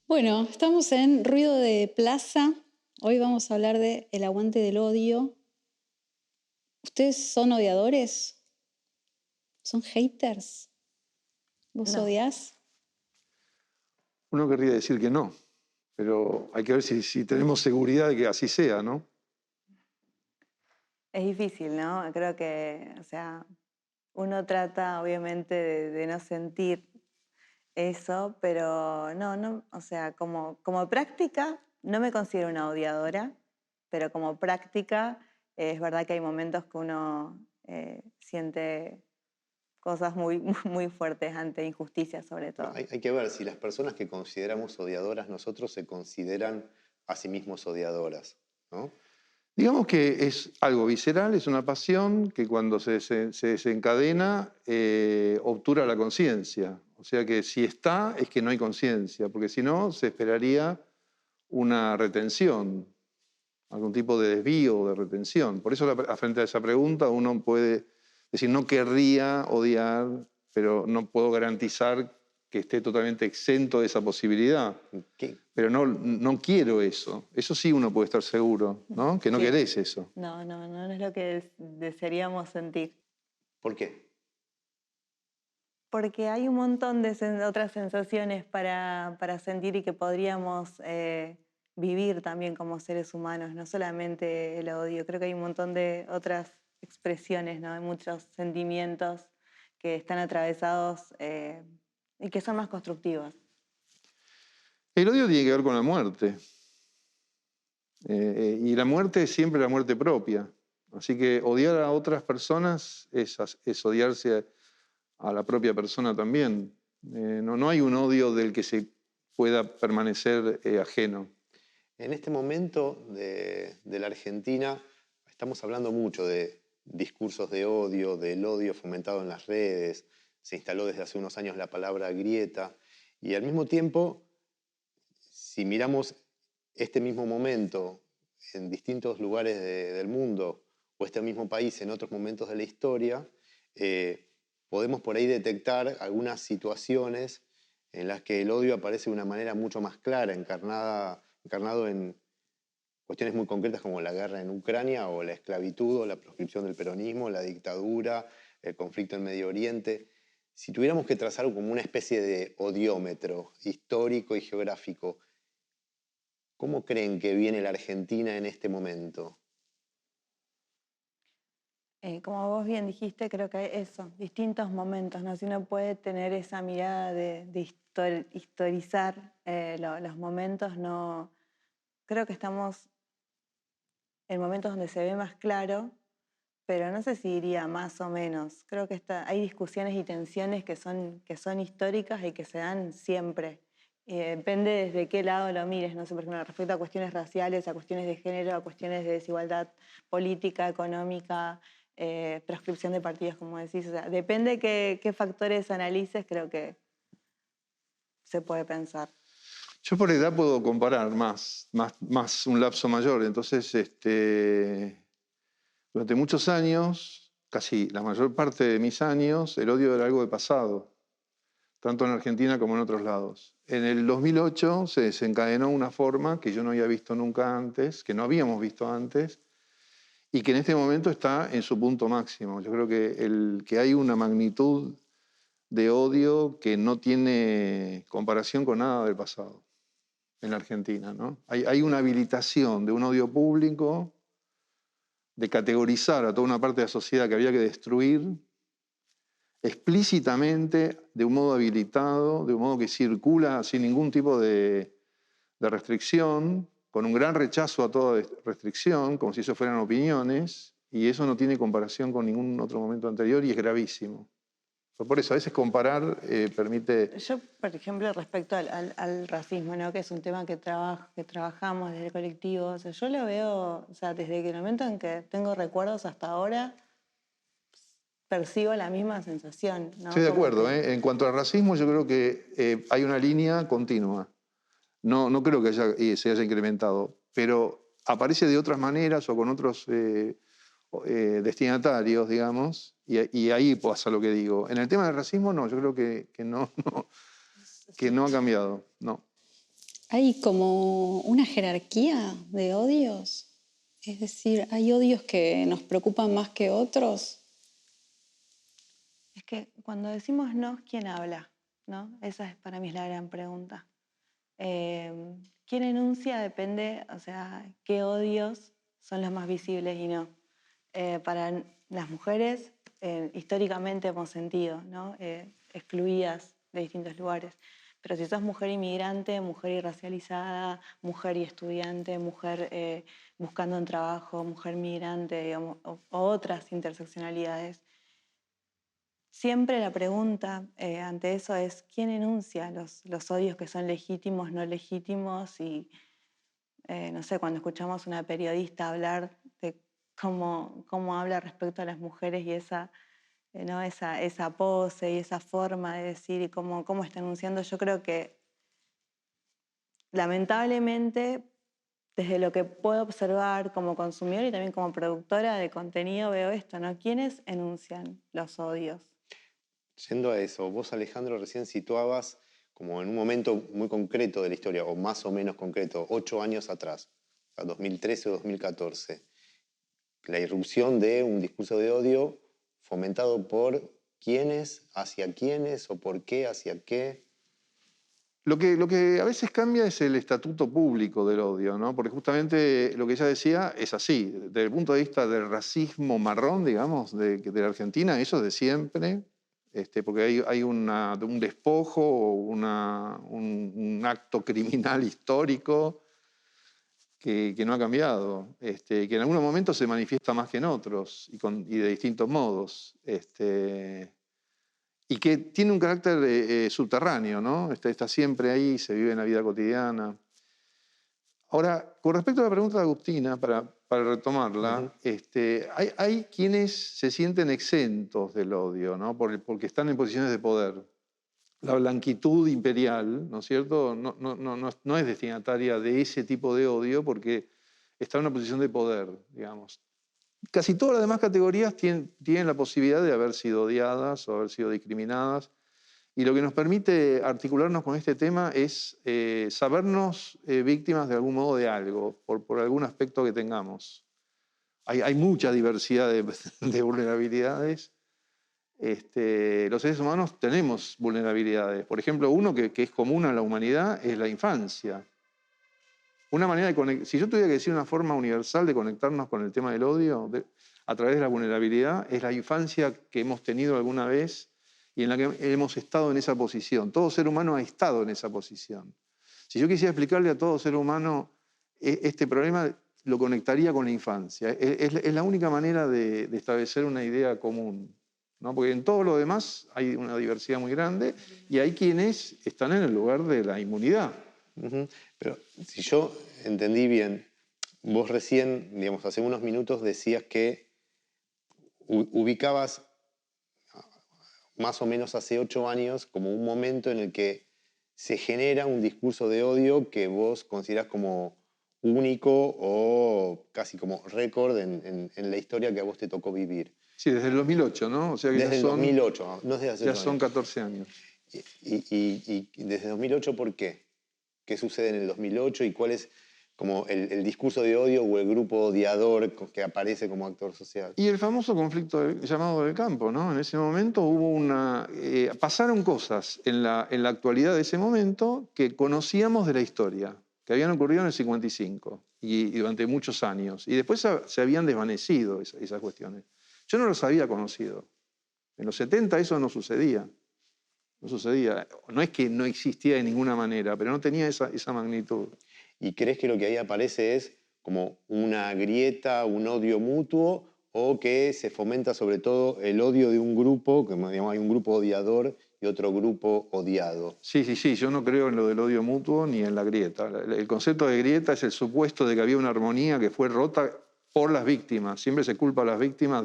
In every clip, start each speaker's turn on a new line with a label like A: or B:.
A: Bueno, estamos en Ruido de Plaza. Hoy vamos a hablar de el aguante del odio. ¿Ustedes son odiadores? ¿Son haters? ¿Vos
B: No.
A: odiás?
C: Uno querría decir que no, pero hay que ver si tenemos seguridad de que así sea, ¿no?
B: Es difícil, ¿no? Creo que, o sea, uno trata obviamente de no sentir eso, pero no, o sea, como práctica no me considero una odiadora, pero como práctica es verdad que hay momentos que uno siente cosas muy, muy fuertes ante injusticias sobre todo.
D: Hay que ver si las personas que consideramos odiadoras nosotros se consideran a sí mismos odiadoras, ¿no?
C: Digamos que es algo visceral, es una pasión que cuando se desencadena obtura la conciencia. O sea que si está, es que no hay conciencia, porque si no, se esperaría una retención, algún tipo de desvío o de retención. Por eso, frente a esa pregunta, uno puede decir, no querría odiar, pero no puedo garantizar que esté totalmente exento de esa posibilidad.
D: ¿Qué?
C: Pero no quiero eso. Eso sí uno puede estar seguro, ¿no? Que no
B: Sí.
C: querés eso.
B: No es lo que desearíamos sentir.
D: ¿Por qué?
B: Porque hay un montón de otras sensaciones para sentir y que podríamos vivir también como seres humanos, no solamente el odio. Creo que hay un montón de otras expresiones, ¿no? Hay muchos sentimientos que están atravesados y que son más constructivos.
C: El odio tiene que ver con la muerte. Y la muerte es siempre la muerte propia. Así que odiar a otras personas es odiarse a la propia persona también. No hay un odio del que se pueda permanecer ajeno.
D: En este momento de la Argentina estamos hablando mucho de discursos de odio, del odio fomentado en las redes. Se instaló desde hace unos años la palabra grieta. Y al mismo tiempo, si miramos este mismo momento en distintos lugares del mundo o este mismo país en otros momentos de la historia, podemos por ahí detectar algunas situaciones en las que el odio aparece de una manera mucho más clara, encarnado en cuestiones muy concretas como la guerra en Ucrania o la esclavitud o la proscripción del peronismo, la dictadura, el conflicto en Medio Oriente. Si tuviéramos que trazar como una especie de odiómetro histórico y geográfico, ¿cómo creen que viene la Argentina en este momento?
B: Como vos bien dijiste, creo que hay eso, distintos momentos, ¿no? Si uno puede tener esa mirada de historizar los momentos, no, creo que estamos en momentos donde se ve más claro, pero no sé si diría más o menos. Creo que hay discusiones y tensiones que son históricas y que se dan siempre. Depende desde qué lado lo mires, no sé, por ejemplo, respecto a cuestiones raciales, a cuestiones de género, a cuestiones de desigualdad política, económica, proscripción de partidos, como decís. O sea, depende qué factores analices, creo que se puede pensar.
C: Yo por edad puedo comparar más un lapso mayor. Entonces, durante muchos años, casi la mayor parte de mis años, el odio era algo de pasado, tanto en Argentina como en otros lados. En el 2008 se desencadenó una forma que yo no había visto nunca antes, que no habíamos visto antes, y que en este momento está en su punto máximo. Yo creo que hay una magnitud de odio que no tiene comparación con nada del pasado en la Argentina, ¿no? Hay una habilitación de un odio público, de categorizar a toda una parte de la sociedad que había que destruir explícitamente, de un modo habilitado, de un modo que circula sin ningún tipo de restricción, con un gran rechazo a toda restricción, como si eso fueran opiniones, y eso no tiene comparación con ningún otro momento anterior y es gravísimo. Por eso, a veces comparar permite...
B: Yo, por ejemplo, respecto al racismo, ¿no? Que es un tema que trabajamos desde el colectivo, o sea, yo lo veo, o sea, desde el momento en que tengo recuerdos hasta ahora, percibo la misma sensación, ¿no?
C: Estoy de
B: Como
C: acuerdo.
B: que-
C: En cuanto al racismo, yo creo que hay una línea continua. No creo que se haya incrementado, pero aparece de otras maneras o con otros destinatarios, digamos, y ahí pasa lo que digo. En el tema del racismo, no, yo creo que no ha cambiado, no.
A: Hay como una jerarquía de odios. Es decir, hay odios que nos preocupan más que otros.
B: Es que cuando decimos no, ¿quién habla? ¿No? Esa es, para mí es la gran pregunta. ¿Quién enuncia? Depende, o sea, qué odios son los más visibles y no. Para las mujeres, históricamente hemos sentido, ¿no? Excluidas de distintos lugares. Pero si sos mujer inmigrante, mujer irracializada, mujer y estudiante, mujer buscando un trabajo, mujer migrante, digamos, o otras interseccionalidades, siempre la pregunta ante eso es ¿quién enuncia los odios que son legítimos, no legítimos? Y no sé, cuando escuchamos a una periodista hablar de cómo habla respecto a las mujeres y ¿no? esa pose y esa forma de decir y cómo está enunciando, yo creo que lamentablemente desde lo que puedo observar como consumidor y también como productora de contenido veo esto, ¿no? ¿Quiénes enuncian los odios?
D: Yendo a eso, vos Alejandro recién situabas como en un momento muy concreto de la historia, o más o menos concreto, 8 años atrás, a 2013 o 2014, la irrupción de un discurso de odio fomentado por quiénes, hacia quiénes, o por qué, hacia qué.
C: Lo que a veces cambia es el estatuto público del odio, ¿no? Porque justamente lo que ella decía es así. Desde el punto de vista del racismo marrón, digamos, de la Argentina, eso es de siempre, porque hay un despojo o un acto criminal histórico que no ha cambiado, que en algunos momentos se manifiesta más que en otros y de distintos modos. Y que tiene un carácter subterráneo, ¿no? Está siempre ahí, se vive en la vida cotidiana. Ahora, con respecto a la pregunta de Agustina, para retomarla, hay quienes se sienten exentos del odio, ¿no? Porque están en posiciones de poder. La blanquitud imperial, ¿no es cierto?, no es destinataria de ese tipo de odio porque está en una posición de poder, digamos. Casi todas las demás categorías tienen la posibilidad de haber sido odiadas o haber sido discriminadas. Y lo que nos permite articularnos con este tema es sabernos víctimas de algún modo de algo, por algún aspecto que tengamos. Hay mucha diversidad de vulnerabilidades. Los seres humanos tenemos vulnerabilidades. Por ejemplo, uno que es común a la humanidad es la infancia. Una manera de si yo tuviera que decir una forma universal de conectarnos con el tema del odio a través de la vulnerabilidad, es la infancia que hemos tenido alguna vez y en la que hemos estado en esa posición. Todo ser humano ha estado en esa posición. Si yo quisiera explicarle a todo ser humano este problema, lo conectaría con la infancia. Es la única manera de establecer una idea común, ¿no? Porque en todo lo demás hay una diversidad muy grande y hay quienes están en el lugar de la inmunidad.
D: Pero si yo entendí bien, vos recién, digamos, hace unos minutos decías que ubicabas más o menos hace 8 años como un momento en el que se genera un discurso de odio que vos considerás como único o casi como récord en la historia que a vos te tocó vivir.
C: Sí, desde el 2008, ¿no? O sea que
D: Desde el 2008, no desde hace
C: ya
D: 8
C: son
D: años.
C: 14 años.
D: Y desde 2008, ¿por qué? ¿Qué sucede en el 2008 y cuál es como el discurso de odio o el grupo odiador que aparece como actor social?
C: Y el famoso conflicto llamado del campo, ¿no? En ese momento pasaron cosas en la actualidad de ese momento que conocíamos de la historia, que habían ocurrido en el 55 y durante muchos años. Y después se habían desvanecido esas cuestiones. Yo no los había conocido. En los 70 eso no sucedía. No sucedía. No es que no existía de ninguna manera, pero no tenía esa magnitud.
D: ¿Y crees que lo que ahí aparece es como una grieta, un odio mutuo, o que se fomenta sobre todo el odio de un grupo, que digamos, hay un grupo odiador y otro grupo odiado?
C: Sí, yo no creo en lo del odio mutuo ni en la grieta. El concepto de grieta es el supuesto de que había una armonía que fue rota por las víctimas. Siempre se culpa a las víctimas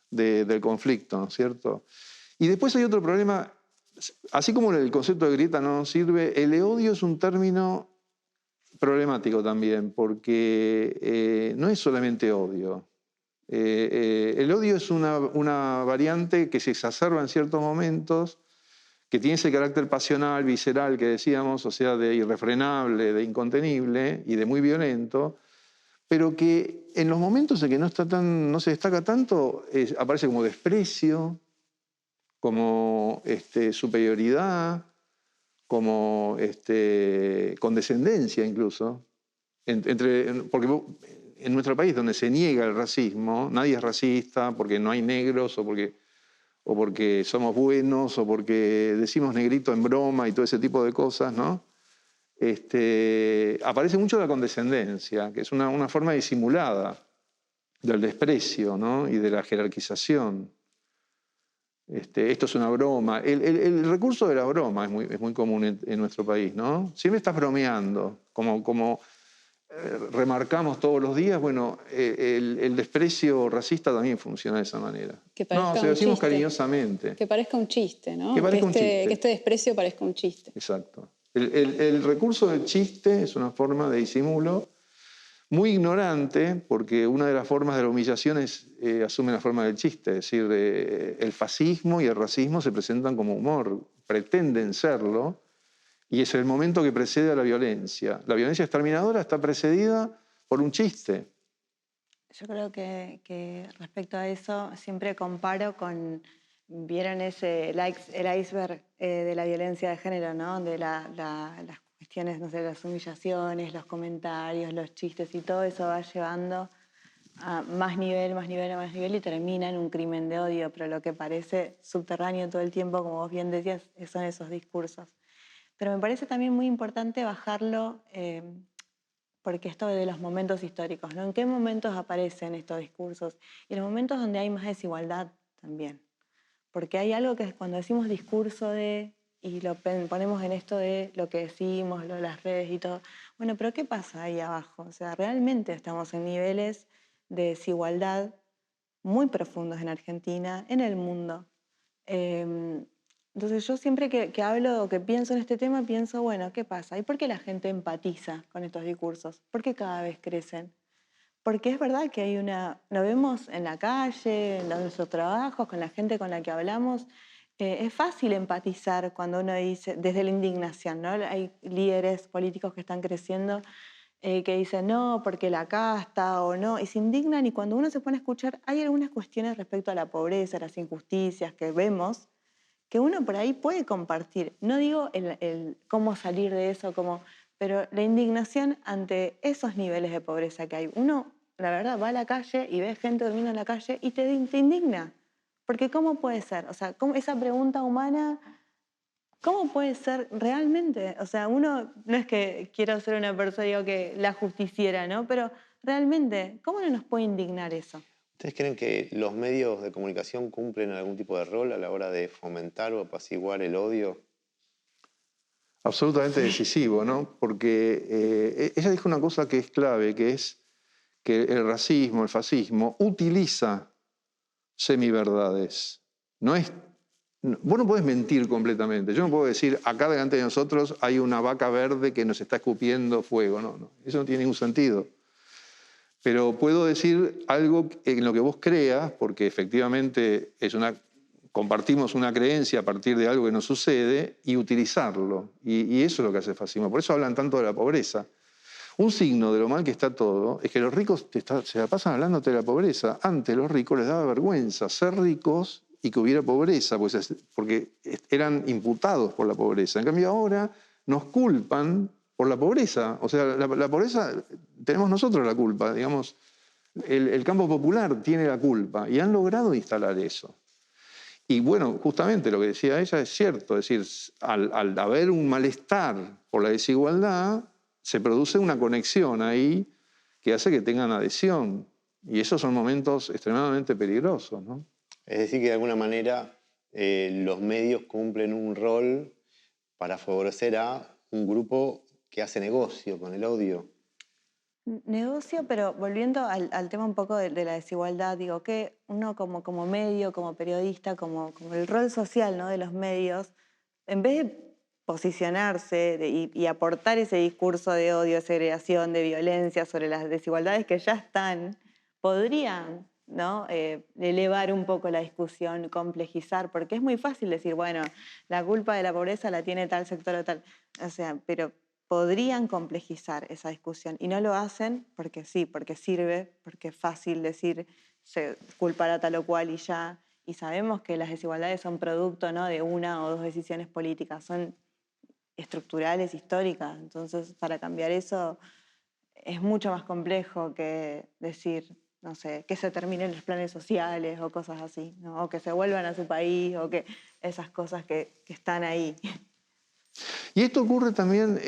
C: del conflicto, ¿no es cierto? Y después hay otro problema, así como el concepto de grieta no nos sirve, el odio es un término problemático también, porque no es solamente odio. El odio es una variante que se exacerba en ciertos momentos, que tiene ese carácter pasional, visceral que decíamos, o sea, de irrefrenable, de incontenible y de muy violento, pero que en los momentos en que no se destaca tanto, aparece como desprecio, como superioridad, como condescendencia incluso. Porque en nuestro país, donde se niega el racismo, nadie es racista porque no hay negros o porque somos buenos o porque decimos negrito en broma y todo ese tipo de cosas, ¿no? Aparece mucho la condescendencia, que es una forma disimulada del desprecio, ¿no? Y de la jerarquización. Esto es una broma. El recurso de la broma es muy común en nuestro país, ¿no? Siempre estás bromeando, como remarcamos todos los días, bueno, el desprecio racista también funciona de esa manera.
A: Que
C: No,
A: parezca
C: se lo
A: un
C: decimos
A: chiste.
C: cariñosamente.
A: Que parezca un chiste, ¿no?
C: Que parezca un chiste.
A: Que este desprecio parezca un chiste.
C: Exacto. El recurso del chiste es una forma de disimulo muy ignorante, porque una de las formas de la humillación asume la forma del chiste. Es decir, el fascismo y el racismo se presentan como humor, pretenden serlo, y es el momento que precede a la violencia. La violencia exterminadora está precedida por un chiste.
B: Yo creo que respecto a eso siempre comparo con, vieron el iceberg de la violencia de género, ¿no? De las cuestiones, no sé, las humillaciones, los comentarios, los chistes y todo eso va llevando a más nivel, más nivel, más nivel y termina en un crimen de odio, pero lo que parece subterráneo todo el tiempo, como vos bien decías, son esos discursos. Pero me parece también muy importante bajarlo, porque esto de los momentos históricos, ¿no? ¿En qué momentos aparecen estos discursos? Y en los momentos donde hay más desigualdad también. Porque hay algo que cuando decimos discurso de, y lo ponemos en esto de lo que decimos, lo de las redes y todo, bueno, pero ¿qué pasa ahí abajo? O sea, realmente estamos en niveles de desigualdad muy profundos en Argentina, en el mundo. Entonces yo siempre que hablo o que pienso en este tema, pienso, bueno, ¿qué pasa? ¿Y por qué la gente empatiza con estos discursos? ¿Por qué cada vez crecen? Porque es verdad que hay lo vemos en la calle, en nuestros trabajos, con la gente con la que hablamos. Es fácil empatizar cuando uno dice, desde la indignación, ¿no? Hay líderes políticos que están creciendo que dicen no, porque la casta o no, y se indignan, y cuando uno se pone a escuchar, hay algunas cuestiones respecto a la pobreza, las injusticias que vemos, que uno por ahí puede compartir. No digo el cómo salir de eso, pero la indignación ante esos niveles de pobreza que hay. Uno, la verdad, va a la calle y ve gente durmiendo en la calle y te indigna. Porque ¿cómo puede ser? O sea, esa pregunta humana, ¿cómo puede ser realmente? O sea, uno, no es que quiero ser una persona, digo, que la justiciera, ¿no? Pero realmente, ¿cómo no nos puede indignar eso?
D: ¿Ustedes creen que los medios de comunicación cumplen algún tipo de rol a la hora de fomentar o apaciguar el odio?
C: Absolutamente decisivo, ¿no? Porque ella dijo una cosa que es clave, que es que el racismo, el fascismo, utiliza semiverdades. Vos no podés mentir completamente. Yo no puedo decir, acá delante de nosotros hay una vaca verde que nos está escupiendo fuego. No, eso no tiene ningún sentido. Pero puedo decir algo en lo que vos creas, porque efectivamente compartimos una creencia a partir de algo que nos sucede, y utilizarlo. Y eso es lo que hace el fascismo. Por eso hablan tanto de la pobreza. Un signo de lo mal que está todo es que los ricos se la pasan hablándote de la pobreza. Antes los ricos les daba vergüenza ser ricos y que hubiera pobreza, porque eran imputados por la pobreza. En cambio ahora nos culpan por la pobreza. O sea, la pobreza tenemos nosotros la culpa, digamos. El campo popular tiene la culpa y han logrado instalar eso. Y bueno, justamente lo que decía ella es cierto, es decir, al haber un malestar por la desigualdad, se produce una conexión ahí que hace que tengan adhesión. Y esos son momentos extremadamente peligrosos, ¿no?
D: Es decir, que de alguna manera los medios cumplen un rol para favorecer a un grupo que hace negocio con el odio.
B: Negocio, pero volviendo al tema un poco de la desigualdad, digo que uno como medio, como periodista, como el rol social, ¿no?, de los medios, en vez de posicionarse y aportar ese discurso de odio, de segregación, de violencia sobre las desigualdades que ya están, podrían, ¿no?, elevar un poco la discusión, complejizar, porque es muy fácil decir, bueno, la culpa de la pobreza la tiene tal sector o tal, o sea, pero podrían complejizar esa discusión y no lo hacen porque sí, porque sirve, porque es fácil decir culpar a tal o cual y ya. Y sabemos que las desigualdades son producto, ¿no?, de una o dos decisiones políticas, son estructurales, históricas. Entonces, para cambiar eso es mucho más complejo que decir, no sé, que se terminen los planes sociales o cosas así, ¿no?, o que se vuelvan a su país o que esas cosas que están ahí.
C: Y esto ocurre también,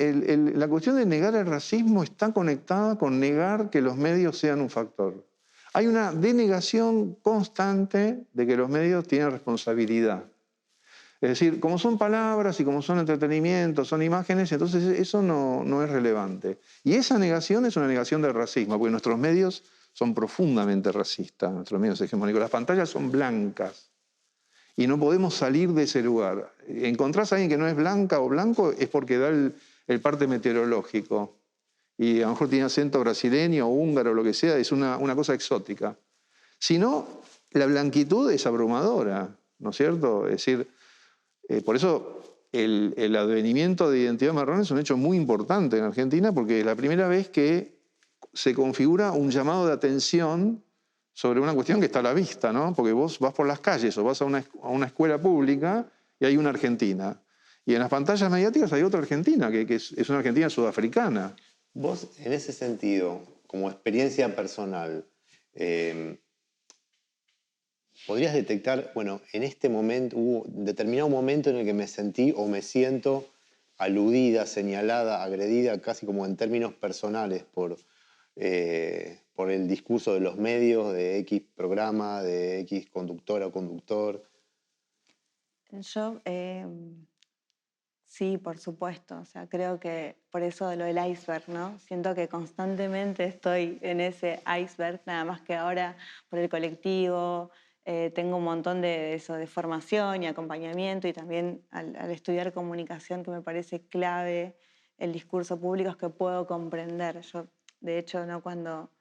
C: la cuestión de negar el racismo está conectada con negar que los medios sean un factor. Hay una denegación constante de que los medios tienen responsabilidad. Es decir, como son palabras y como son entretenimiento, son imágenes, entonces eso no es relevante. Y esa negación es una negación del racismo, porque nuestros medios son profundamente racistas, nuestros medios hegemónicos. Las pantallas son blancas y no podemos salir de ese lugar. Encontrás a alguien que no es blanca o blanco es porque da el parte meteorológico y a lo mejor tiene acento brasileño o húngaro o lo que sea, es una cosa exótica. Si no, la blanquitud es abrumadora, ¿no es cierto? Es decir, por eso el advenimiento de identidad marrón es un hecho muy importante en Argentina, porque es la primera vez que se configura un llamado de atención sobre una cuestión que está a la vista, ¿no? Porque vos vas por las calles o vas a una escuela pública y hay una argentina. Y en las pantallas mediáticas hay otra argentina, que es una argentina sudafricana.
D: Vos, en ese sentido, como experiencia personal, ¿podrías detectar, bueno, en este momento, hubo determinado momento en el que me sentí o me siento aludida, señalada, agredida, casi como en términos personales por el discurso de los medios, de X programa, de X conductora o conductor?
B: Yo, sí, por supuesto. O sea, creo que por eso de lo del iceberg, ¿no? Siento que constantemente estoy en ese iceberg, nada más que ahora por el colectivo. Tengo un montón de eso, de formación y acompañamiento, y también al estudiar comunicación, que me parece clave el discurso público, es que puedo comprender. Yo, de hecho, ¿no?, cuando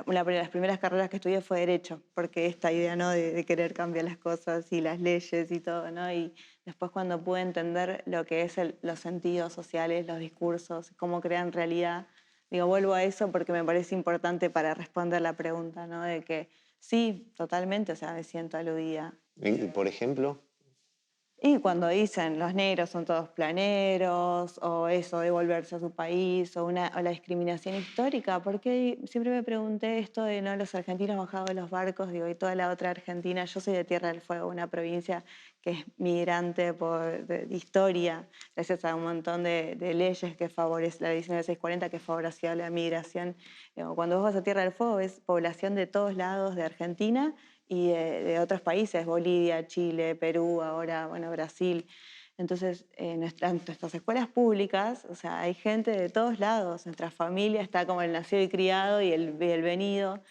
B: las primeras carreras que estudié fue Derecho, porque esta idea, ¿no?, de querer cambiar las cosas y las leyes y todo, ¿no? Y después, cuando pude entender lo que es los sentidos sociales, los discursos, cómo crean realidad, digo, vuelvo a eso porque me parece importante para responder la pregunta, ¿no?, de que sí, totalmente, o sea, me siento aludida.
D: Por ejemplo,
B: Y cuando dicen los negros son todos planeros, o eso de volverse a su país, o la discriminación histórica, porque siempre me pregunté esto de, no, los argentinos bajados de los barcos, digo, y toda la otra Argentina. Yo soy de Tierra del Fuego, una provincia que es migrante de historia, gracias a un montón de leyes que favorecen, la ley 19640, que favoreció la migración. Digo, cuando vos vas a Tierra del Fuego ves población de todos lados de Argentina y de otros países, Bolivia, Chile, Perú, ahora, bueno, Brasil. Entonces, nuestras escuelas públicas, o sea, hay gente de todos lados, nuestra familia está como el nacido y criado y el venido.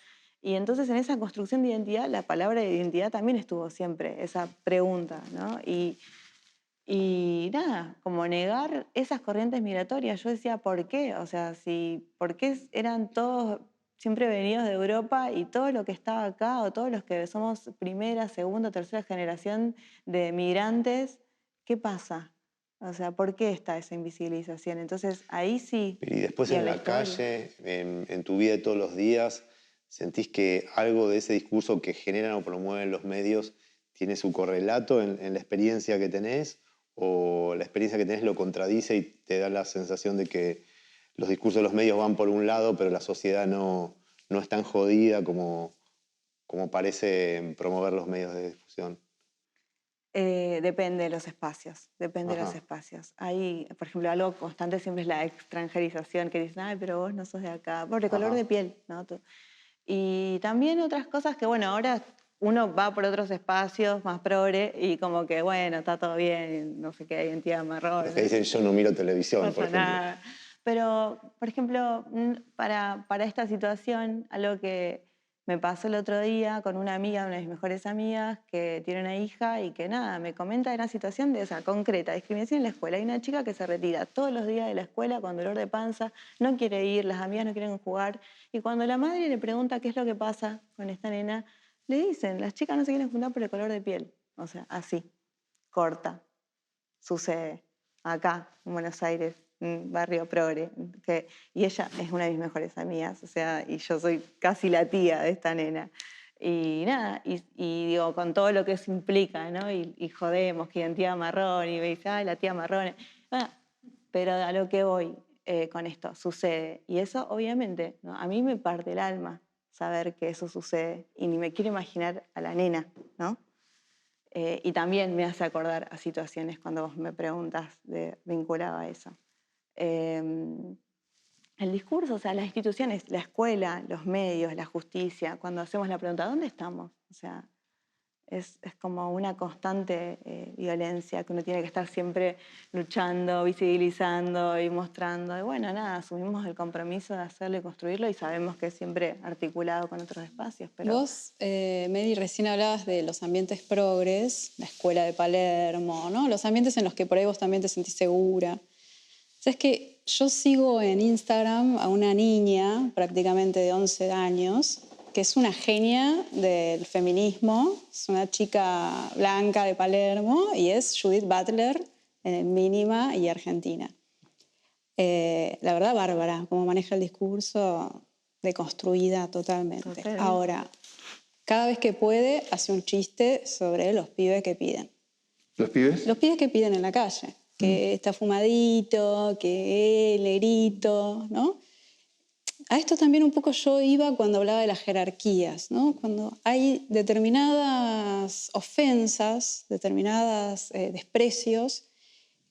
B: Y entonces, en esa construcción de identidad, la palabra de identidad también estuvo siempre, esa pregunta, ¿no? Y nada, como negar esas corrientes migratorias. Yo decía, ¿por qué? O sea, ¿por qué eran todos siempre venidos de Europa y todo lo que estaba acá, o todos los que somos primera, segunda, tercera generación de migrantes, qué pasa? O sea, ¿por qué está esa invisibilización? Entonces, ahí sí,
D: y después
B: y
D: en
B: en la
D: la
B: historia.
D: calle, en tu vida de todos los días, ¿sentís que algo de ese discurso que generan o promueven los medios tiene su correlato en la experiencia que tenés? ¿O la experiencia que tenés lo contradice y te da la sensación de que los discursos de los medios van por un lado, pero la sociedad no es tan jodida como parece promover los medios de difusión?
B: Depende de los espacios, depende de los
D: Ajá.
B: espacios. Hay, por ejemplo, algo constante siempre es la extranjerización, que dicen, ay, pero vos no sos de acá, por el color
D: Ajá.
B: de piel, ¿no? Y también otras cosas que, bueno, ahora uno va por otros espacios más progre y como que, bueno, está todo bien, no sé qué, identidad marrón,
D: Los que dicen yo no miro televisión,
B: no
D: por
B: pasa
D: ejemplo.
B: nada. Pero, por ejemplo, para esta situación, algo que me pasó el otro día con una amiga, una de mis mejores amigas, que tiene una hija y que nada, me comenta de una situación de esa concreta, discriminación en la escuela. Hay una chica que se retira todos los días de la escuela con dolor de panza, no quiere ir, las amigas no quieren jugar. Y cuando la madre le pregunta qué es lo que pasa con esta nena, le dicen, las chicas no se quieren juntar por el color de piel. O sea, así, corta, sucede acá, en Buenos Aires, un barrio progre. Y ella es una de mis mejores amigas, o sea, y yo soy casi la tía de esta nena. Y nada, y digo, con todo lo que eso implica, ¿no? Y jodemos, que identidad marrón, y me dice, ay, la tía marrón. Ah, pero a lo que voy con esto, sucede. Y eso, obviamente, ¿no? A mí me parte el alma saber que eso sucede, y ni me quiero imaginar a la nena, ¿no? Y también me hace acordar a situaciones cuando vos me preguntas vinculado a eso. El discurso, o sea, las instituciones, la escuela, los medios, la justicia, cuando hacemos la pregunta, ¿dónde estamos? O sea, es como una constante violencia que uno tiene que estar siempre luchando, visibilizando y mostrando. Y bueno, nada, asumimos el compromiso de hacerlo y construirlo y sabemos que es siempre articulado con otros espacios. Pero
A: Vos, Mary, recién hablabas de los ambientes progres, la escuela de Palermo, ¿no? Los ambientes en los que por ahí vos también te sentís segura. Sabes que yo sigo en Instagram a una niña prácticamente de 11 años, que es una genia del feminismo, es una chica blanca de Palermo y es Judith Butler, mínima y argentina. La verdad, bárbara, cómo maneja el discurso, deconstruida totalmente.
B: Total.
A: Ahora, cada vez que puede, hace un chiste sobre los pibes que piden.
C: ¿Los pibes?
A: Los pibes que piden en la calle, que está fumadito, que el erito, ¿no? A esto también un poco yo iba cuando hablaba de las jerarquías, ¿no? Cuando hay determinadas ofensas, determinados desprecios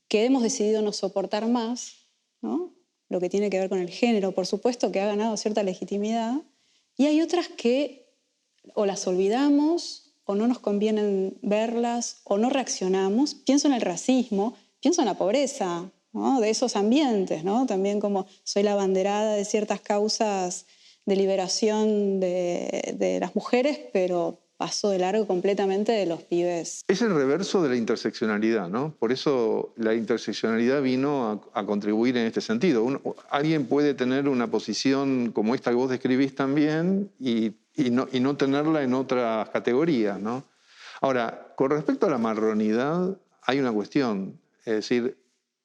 A: que hemos decidido no soportar más, ¿no? Lo que tiene que ver con el género, por supuesto, que ha ganado cierta legitimidad, y hay otras que o las olvidamos o no nos conviene verlas o no reaccionamos. Pienso en el racismo, pienso en la pobreza, ¿no? De esos ambientes, ¿no? También como soy la abanderada de ciertas causas de liberación de las mujeres, pero paso de largo completamente de los pibes.
C: Es el reverso de la interseccionalidad, ¿no? Por eso la interseccionalidad vino a contribuir en este sentido. Alguien puede tener una posición como esta que vos describís también y no tenerla en otras categorías, ¿no? Ahora, con respecto a la marronidad, hay una cuestión. Es decir,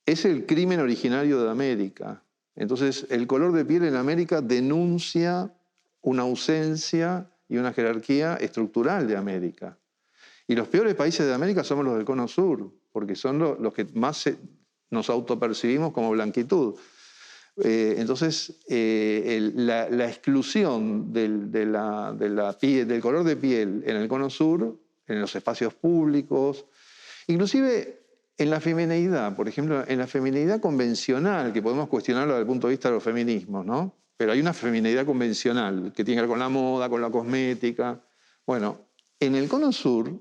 C: es el crimen originario de América. Entonces, el color de piel en América denuncia una ausencia y una jerarquía estructural de América. Y los peores países de América somos los del Cono Sur, porque son los que más nos autopercibimos como blanquitud. Entonces, la exclusión del color de piel en el Cono Sur, en los espacios públicos, inclusive en la femineidad, por ejemplo, en la femineidad convencional, que podemos cuestionarlo desde el punto de vista de los feminismos, ¿no? Pero hay una femineidad convencional que tiene que ver con la moda, con la cosmética. Bueno, en el Cono Sur,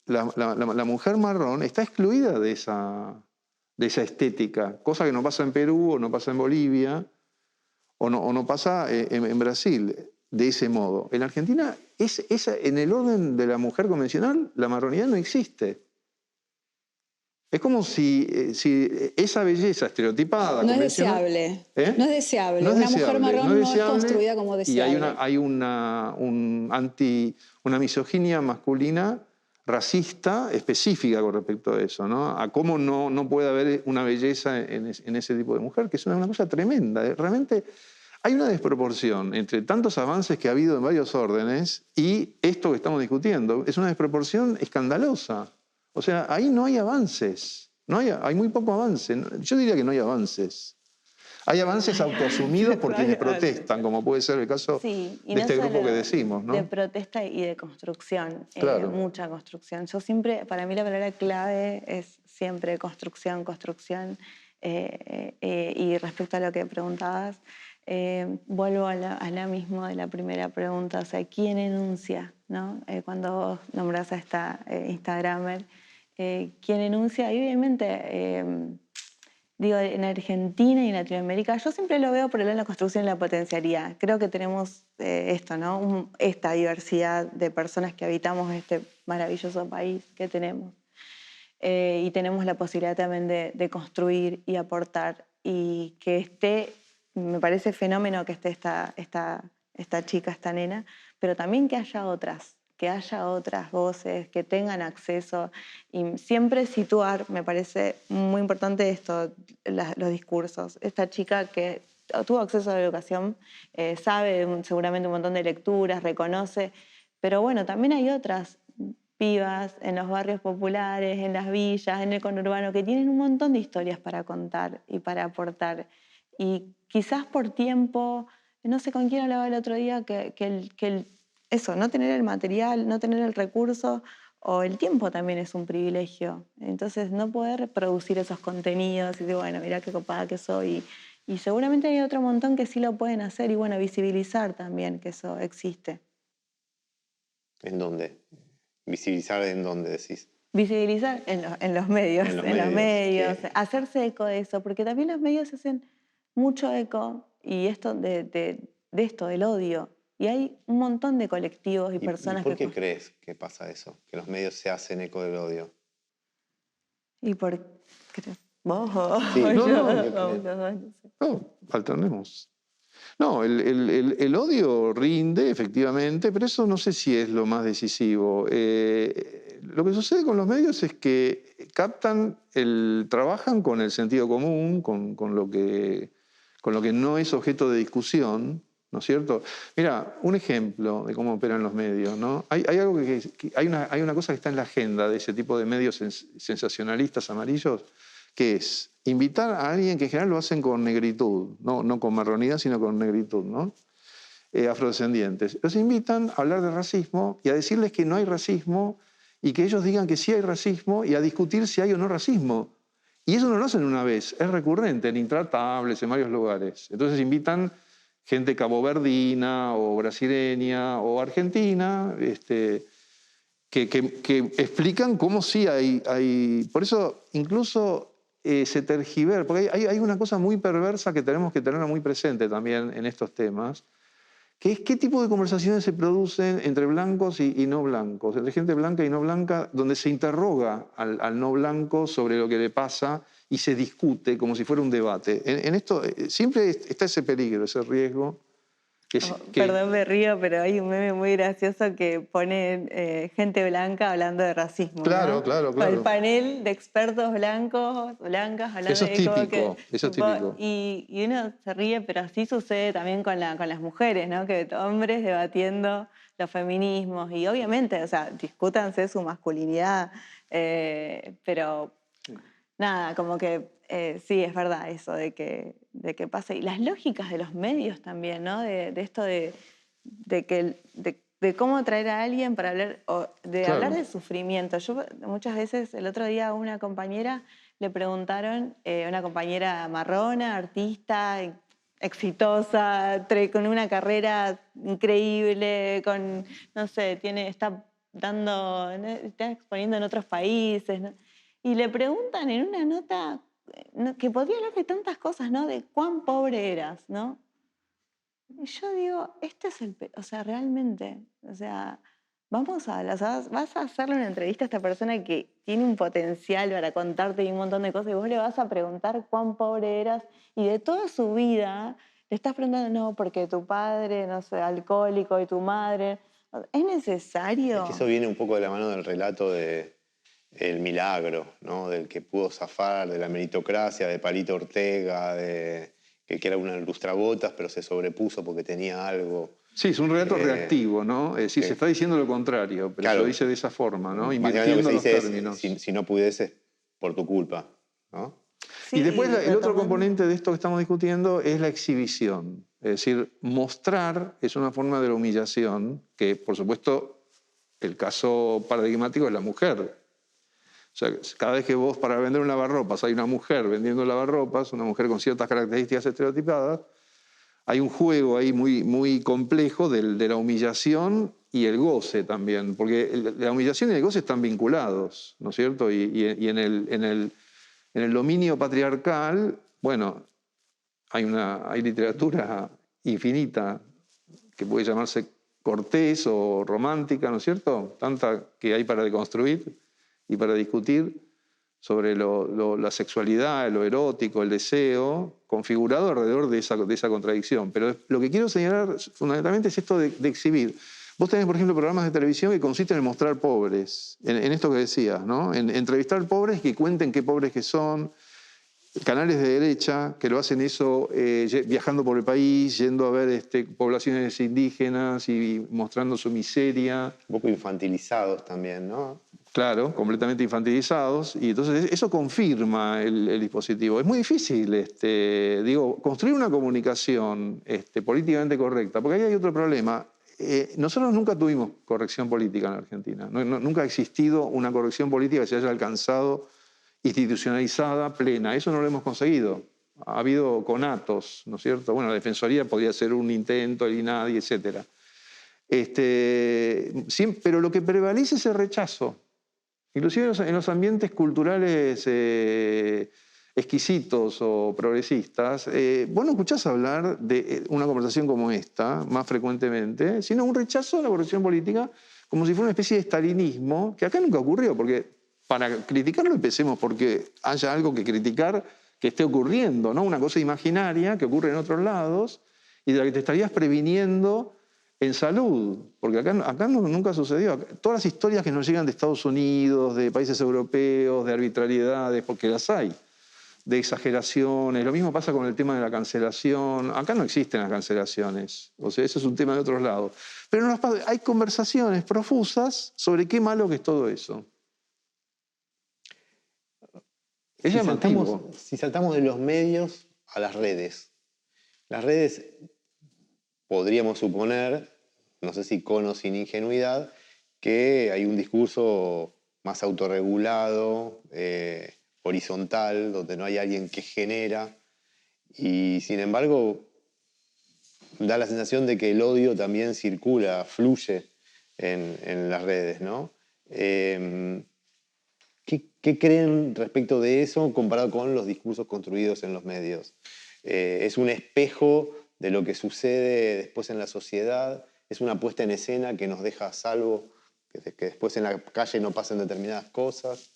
C: la mujer marrón está excluida de esa estética, cosa que no pasa en Perú o no pasa en Bolivia o no pasa en Brasil de ese modo. En Argentina, en el orden de la mujer convencional, la marronidad no existe. Es como si esa belleza estereotipada...
A: No es deseable.
C: ¿Eh?
A: No es deseable.
C: No es
A: una
C: deseable,
A: mujer marrón no es
C: deseable,
A: construida como deseable.
C: Y hay una misoginia masculina racista específica con respecto a eso, ¿no? A cómo no puede haber una belleza en ese tipo de mujer, que es una cosa tremenda. Realmente hay una desproporción entre tantos avances que ha habido en varios órdenes y esto que estamos discutiendo. Es una desproporción escandalosa. O sea, ahí no hay avances. Hay muy poco avance. Yo diría que no hay avances. Hay avances autoasumidos por quienes protestan, como puede ser el caso de este grupo que decimos, ¿no?
B: De protesta y de construcción,
C: Claro.
B: mucha construcción. Yo siempre, para mí la palabra clave es siempre construcción, construcción. Y respecto a lo que preguntabas, vuelvo a la misma de la primera pregunta, o sea, ¿quién enuncia? ¿No? Cuando vos nombrás a esta Instagramer, ¿quién enuncia? Y obviamente digo, en Argentina y en Latinoamérica, yo siempre lo veo por el lado de la construcción y la potencialidad. Creo que tenemos esto, ¿no? Esta diversidad de personas que habitamos este maravilloso país que tenemos. Y tenemos la posibilidad también de construir y aportar. Y que esté, me parece fenómeno que esté esta chica, esta nena, pero también que haya otras voces, que tengan acceso. Y siempre situar, me parece muy importante esto, los discursos. Esta chica que tuvo acceso a la educación, sabe seguramente un montón de lecturas, reconoce, pero bueno, también hay otras pibas en los barrios populares, en las villas, en el conurbano, que tienen un montón de historias para contar y para aportar. Y quizás por tiempo, no sé con quién hablaba el otro día, eso, no tener el material, no tener el recurso o el tiempo también es un privilegio. Entonces no poder producir esos contenidos y decir, bueno, mirá qué copada que soy. Y seguramente hay otro montón que sí lo pueden hacer y bueno, visibilizar también que eso existe.
D: ¿En dónde? ¿Visibilizar en dónde decís?
B: Visibilizar en los medios,
D: En los
B: en los
D: medios,
B: medios, hacerse eco de eso, porque también los medios hacen mucho eco y esto de esto, del odio. Y hay un montón de colectivos y
D: ¿Y
B: personas
D: por
B: que...
D: qué crees que pasa eso? Que los medios se hacen eco del odio.
B: ¿Y por qué? ¿Vos o
D: Sí,
C: No,
B: yo?
C: no,
D: ¿qué
B: Vamos
D: opinás?
B: los dos, no sé.
C: no, alternemos. No, el odio rinde, efectivamente, pero eso no sé si es lo más decisivo. Lo que sucede con los medios es que trabajan con el sentido común, con lo que no es objeto de discusión, ¿no es cierto? Mira, un ejemplo de cómo operan los medios, ¿no? Hay una cosa que está en la agenda de ese tipo de medios sensacionalistas amarillos, que es invitar a alguien que en general lo hacen con negritud, no con marronidad, sino con negritud, ¿no? Afrodescendientes. Los invitan a hablar de racismo y a decirles que no hay racismo y que ellos digan que sí hay racismo y a discutir si hay o no racismo. Y eso no lo hacen una vez, es recurrente en Intratables, en varios lugares. Entonces invitan gente caboverdina o brasileña o argentina, que explican cómo sí hay... Por eso incluso se tergiversa, porque hay una cosa muy perversa que tenemos que tenerla muy presente también en estos temas, que es qué tipo de conversaciones se producen entre blancos y no blancos, entre gente blanca y no blanca, donde se interroga al no blanco sobre lo que le pasa y se discute como si fuera un debate. En esto siempre está ese peligro, ese riesgo.
B: Perdón, me río, pero hay un meme muy gracioso que pone gente blanca hablando de racismo,
C: Claro,
B: ¿no?
C: claro,
B: Con el
C: claro.
B: panel de expertos blancas, hablando
C: Eso es
B: de como que...
C: típico, eso es típico.
B: Y uno se ríe, pero así sucede también con las mujeres, ¿no? Que hombres debatiendo los feminismos y obviamente, o sea, discútanse su masculinidad, pero nada, como que sí, es verdad eso de que pase. Y las lógicas de los medios también, ¿no? De esto de cómo traer a alguien para hablar, o de
C: Claro.
B: hablar de sufrimiento. Yo muchas veces, el otro día a una compañera le preguntaron, una compañera marrona, artista, exitosa, con una carrera increíble, no sé, está exponiendo en otros países, ¿no? Y le preguntan en una nota que podía hablar de tantas cosas, ¿no? De cuán pobre eras, ¿no? Y yo digo, o sea, realmente, o sea, vas a hacerle una entrevista a esta persona que tiene un potencial para contarte un montón de cosas y vos le vas a preguntar cuán pobre eras y de toda su vida le estás preguntando, no, porque tu padre, no sé, alcohólico y tu madre. ¿Es necesario?
D: Es que eso viene un poco de la mano del relato de el milagro, ¿no? Del que pudo zafar, de la meritocracia, de Palito Ortega, que era una lustrabotas, pero se sobrepuso porque tenía algo.
C: Sí, es un relato reactivo, ¿no? Es decir, se está diciendo lo contrario, pero
D: Claro,
C: se lo dice de esa forma, ¿no?
D: básicamente lo
C: Invirtiendo
D: que
C: los
D: se dice
C: términos.
D: es, si no pudieses, por tu culpa, ¿no?
C: Y después el otro
B: retomando.
C: componente de esto que estamos discutiendo es la exhibición. Es decir, mostrar es una forma de la humillación, que por supuesto el caso paradigmático es la mujer. O sea, cada vez que vos para vender un lavarropas hay una mujer vendiendo lavarropas, una mujer con ciertas características estereotipadas, hay un juego ahí muy, muy complejo de la humillación y el goce también, porque la humillación y el goce están vinculados, ¿no es cierto? Y en En el dominio patriarcal, bueno, hay literatura infinita que puede llamarse cortés o romántica, ¿no es cierto? Tanta que hay para deconstruir y para discutir sobre la sexualidad, lo erótico, el deseo, configurado alrededor de esa contradicción. Pero lo que quiero señalar fundamentalmente es esto de exhibir. Vos tenés, por ejemplo, programas de televisión que consisten en mostrar pobres, en esto que decías, ¿no? En entrevistar pobres que cuenten qué pobres que son, canales de derecha que lo hacen eso viajando por el país, yendo a ver poblaciones indígenas y mostrando su miseria.
D: Un poco infantilizados también, ¿no?
C: Claro, completamente infantilizados. Y entonces eso confirma el dispositivo. Es muy difícil, construir una comunicación políticamente correcta, porque ahí hay otro problema. Nosotros nunca tuvimos corrección política en la Argentina. Nunca ha existido una corrección política que se haya alcanzado institucionalizada, plena. Eso no lo hemos conseguido. Ha habido conatos, ¿no es cierto? Bueno, la Defensoría podría ser un intento, el INADI, etc. Pero lo que prevalece es el rechazo. Inclusive en los ambientes culturales exquisitos o progresistas, vos no escuchás hablar de una conversación como esta más frecuentemente, sino un rechazo a la corrección política como si fuera una especie de stalinismo, que acá nunca ocurrió, porque para criticarlo empecemos porque haya algo que criticar que esté ocurriendo, ¿no? Una cosa imaginaria que ocurre en otros lados y de la que te estarías previniendo en salud, porque acá nunca sucedió. Todas las historias que nos llegan de Estados Unidos, de países europeos, de arbitrariedades, porque las hay, de exageraciones, lo mismo pasa con el tema de la cancelación. Acá no existen las cancelaciones, o sea, eso es un tema de otros lados. Pero hay conversaciones profusas sobre qué malo que es todo eso. Es llamativo.
D: Si saltamos de los medios a las redes podríamos suponer, no sé si con o sin ingenuidad, que hay un discurso más autorregulado, horizontal, donde no hay alguien que genera, y sin embargo da la sensación de que el odio también circula, fluye en las redes, ¿no? ¿Qué creen respecto de eso comparado con los discursos construidos en los medios? ¿Es un espejo de lo que sucede después en la sociedad? ¿Es una puesta en escena que nos deja a salvo, que después en la calle no pasen determinadas cosas?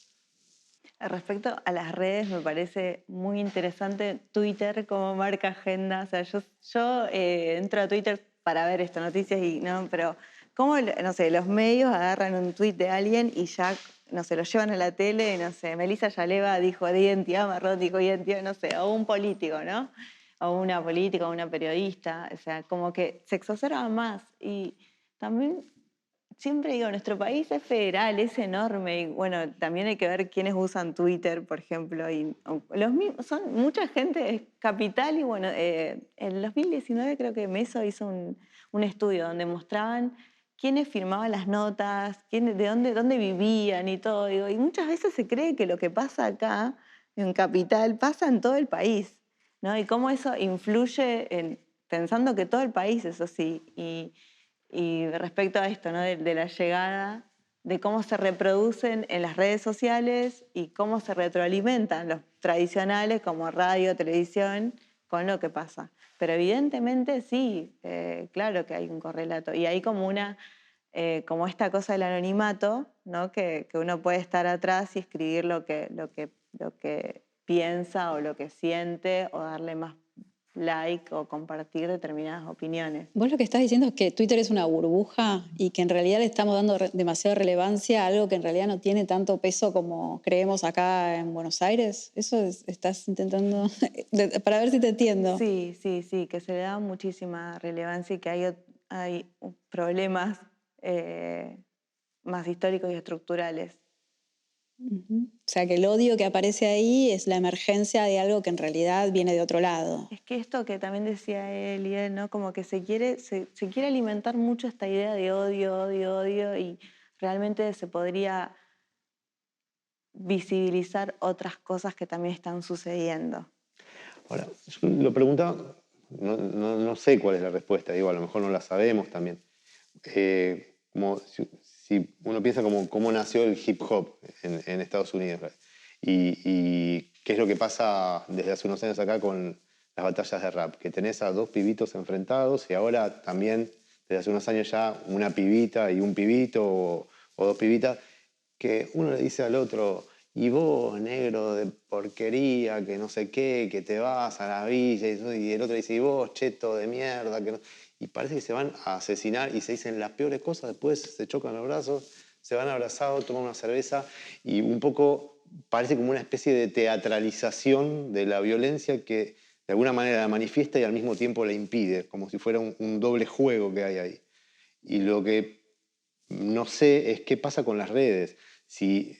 B: Respecto a las redes, me parece muy interesante Twitter como marca agenda. O sea, yo entro a Twitter para ver estas noticias, pero cómo, no sé, los medios agarran un tuit de alguien y ya, no sé, lo llevan a la tele, no sé, Melissa Yaleva dijo de identidad, Marrón dijo identidad, no sé, o un político, ¿no? O una política, o una periodista. O sea, como que se exacerba más. Y también siempre digo, nuestro país es federal, es enorme, y bueno, también hay que ver quiénes usan Twitter, por ejemplo, y mucha gente es capital, y bueno, en 2019 creo que Meso hizo un estudio donde mostraban quiénes firmaban las notas, dónde vivían y todo, digo, y muchas veces se cree que lo que pasa acá, en capital, pasa en todo el país, ¿no? Y cómo eso influye pensando que todo el país es así, y respecto a esto, ¿no? de la llegada, de cómo se reproducen en las redes sociales y cómo se retroalimentan los tradicionales como radio, televisión, con lo que pasa. Pero evidentemente sí, claro que hay un correlato. Y hay como como esta cosa del anonimato, ¿no? que uno puede estar atrás y escribir lo que piensa o lo que siente, o darle más like o compartir determinadas opiniones.
A: Vos lo que estás diciendo es que Twitter es una burbuja y que en realidad le estamos dando demasiada relevancia a algo que en realidad no tiene tanto peso como creemos acá en Buenos Aires. ¿Eso estás intentando? Para ver si te entiendo.
B: Sí, que se le da muchísima relevancia y que hay problemas más históricos y estructurales.
A: O sea, que el odio que aparece ahí es la emergencia de algo que en realidad viene de otro lado.
B: Es que esto que también decía él y él, ¿no? Como que se quiere alimentar mucho esta idea de odio, y realmente se podría visibilizar otras cosas que también están sucediendo.
D: Ahora, yo lo preguntaba, no sé cuál es la respuesta, digo, a lo mejor no la sabemos también. Como si uno piensa cómo nació el hip hop en Estados Unidos y qué es lo que pasa desde hace unos años acá con las batallas de rap, que tenés a dos pibitos enfrentados y ahora también desde hace unos años ya una pibita y un pibito o dos pibitas, que uno le dice al otro, y vos, negro de porquería, que no sé qué, que te vas a la villa, y el otro dice, y vos, cheto de mierda, que no... Y parece que se van a asesinar y se dicen las peores cosas, después se chocan los brazos, se van abrazados, toman una cerveza y un poco parece como una especie de teatralización de la violencia que de alguna manera la manifiesta y al mismo tiempo la impide, como si fuera un doble juego que hay ahí. Y lo que no sé es qué pasa con las redes, si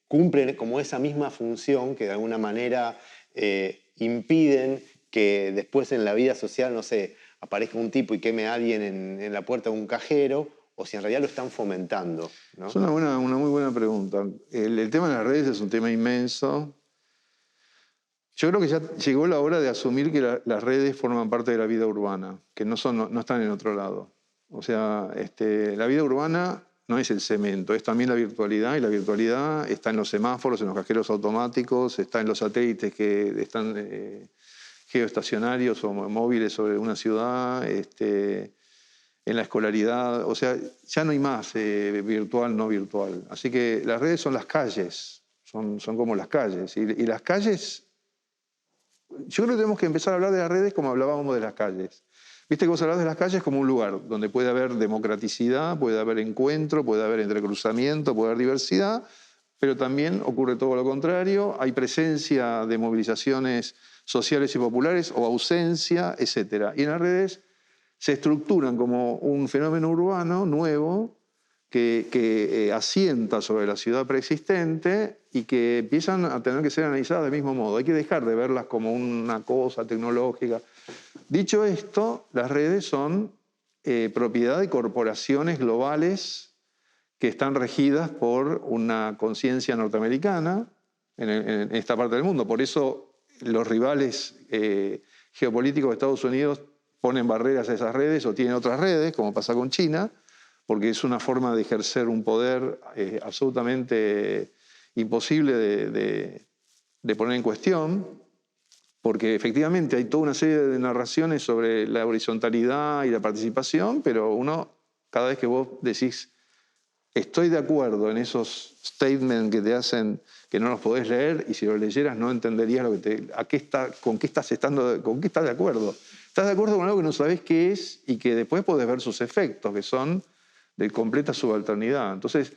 D: cumplen como esa misma función que de alguna manera impiden que después en la vida social, no sé, aparezca un tipo y queme a alguien en la puerta de un cajero, o si en realidad lo están fomentando, ¿no?
C: Es una muy buena pregunta. El tema de las redes es un tema inmenso. Yo creo que ya llegó la hora de asumir que las redes forman parte de la vida urbana, que no están en otro lado. O sea, la vida urbana no es el cemento, es también la virtualidad, y la virtualidad está en los semáforos, en los cajeros automáticos, está en los satélites que están geoestacionarios o móviles sobre una ciudad, en la escolaridad. O sea, ya no hay más virtual, no virtual. Así que las redes son las calles, son como las calles. Y las calles, yo creo que tenemos que empezar a hablar de las redes como hablábamos de las calles. Viste que vos hablás de las calles como un lugar donde puede haber democraticidad, puede haber encuentro, puede haber entrecruzamiento, puede haber diversidad, pero también ocurre todo lo contrario. Hay presencia de movilizaciones sociales y populares o ausencia, etc. Y en las redes se estructuran como un fenómeno urbano nuevo que asienta sobre la ciudad preexistente y que empiezan a tener que ser analizadas del mismo modo. Hay que dejar de verlas como una cosa tecnológica. Dicho esto, las redes son propiedad de corporaciones globales que están regidas por una conciencia norteamericana en esta parte del mundo. Por eso los rivales geopolíticos de Estados Unidos ponen barreras a esas redes o tienen otras redes, como pasa con China, porque es una forma de ejercer un poder absolutamente imposible de poner en cuestión, porque efectivamente hay toda una serie de narraciones sobre la horizontalidad y la participación, pero uno, cada vez que vos decís, estoy de acuerdo en esos statements que te hacen que no los podés leer, y si los leyeras no entenderías con qué estás de acuerdo. Estás de acuerdo con algo que no sabés qué es y que después podés ver sus efectos, que son de completa subalternidad. Entonces,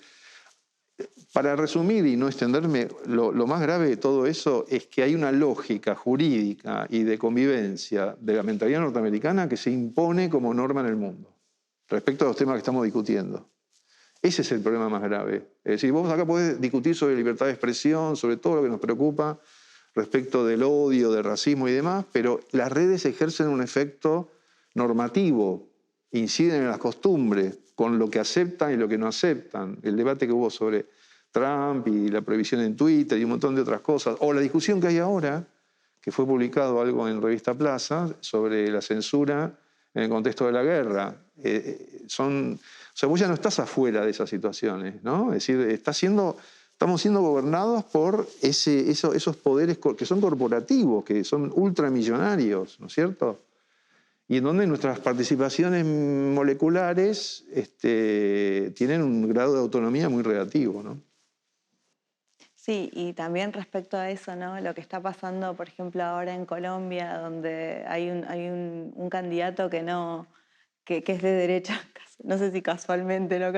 C: para resumir y no extenderme, lo más grave de todo eso es que hay una lógica jurídica y de convivencia de la mentalidad norteamericana que se impone como norma en el mundo, respecto a los temas que estamos discutiendo. Ese es el problema más grave. Es decir, vos acá podés discutir sobre libertad de expresión, sobre todo lo que nos preocupa respecto del odio, del racismo y demás, pero las redes ejercen un efecto normativo, inciden en las costumbres, con lo que aceptan y lo que no aceptan. El debate que hubo sobre Trump y la prohibición en Twitter y un montón de otras cosas, o la discusión que hay ahora, que fue publicado algo en Revista Plaza, sobre la censura en el contexto de la guerra. O sea, vos ya no estás afuera de esas situaciones, ¿no? Es decir, estamos siendo gobernados por esos poderes que son corporativos, que son ultramillonarios, ¿no es cierto? Y en donde nuestras participaciones moleculares tienen un grado de autonomía muy relativo, ¿no?
B: Sí, y también respecto a eso, ¿no? Lo que está pasando, por ejemplo, ahora en Colombia, donde hay un candidato que es de derecha, no sé si casualmente, ¿no?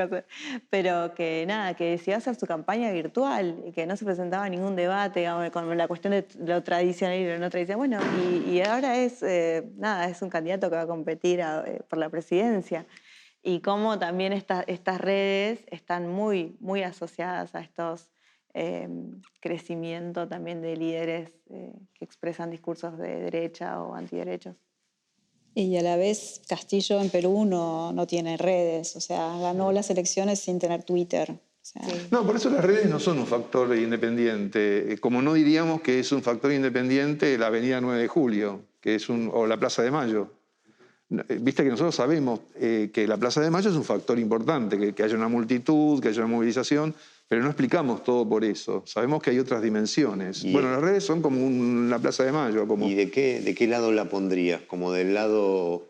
B: Pero que nada, que decidió hacer su campaña virtual y que no se presentaba a ningún debate, digamos, con la cuestión de lo tradicional y lo no tradicional. Bueno, y ahora es un candidato que va a competir por la presidencia. Y cómo también estas redes están muy, muy asociadas a estos crecimiento también de líderes que expresan discursos de derecha o antiderechos.
A: Y a la vez Castillo en Perú no tiene redes, o sea, ganó las elecciones sin tener Twitter. O sea,
B: Sí.
C: No, por eso las redes no son un factor independiente. Como no diríamos que es un factor independiente la Avenida 9 de Julio, o la Plaza de Mayo. Viste que nosotros sabemos que la Plaza de Mayo es un factor importante, que haya una multitud, que haya una movilización, pero no explicamos todo por eso. Sabemos que hay otras dimensiones.
D: Y-
C: Bueno, las redes son como la Plaza de Mayo. Como...
D: ¿Y de qué lado la pondrías? ¿Como del lado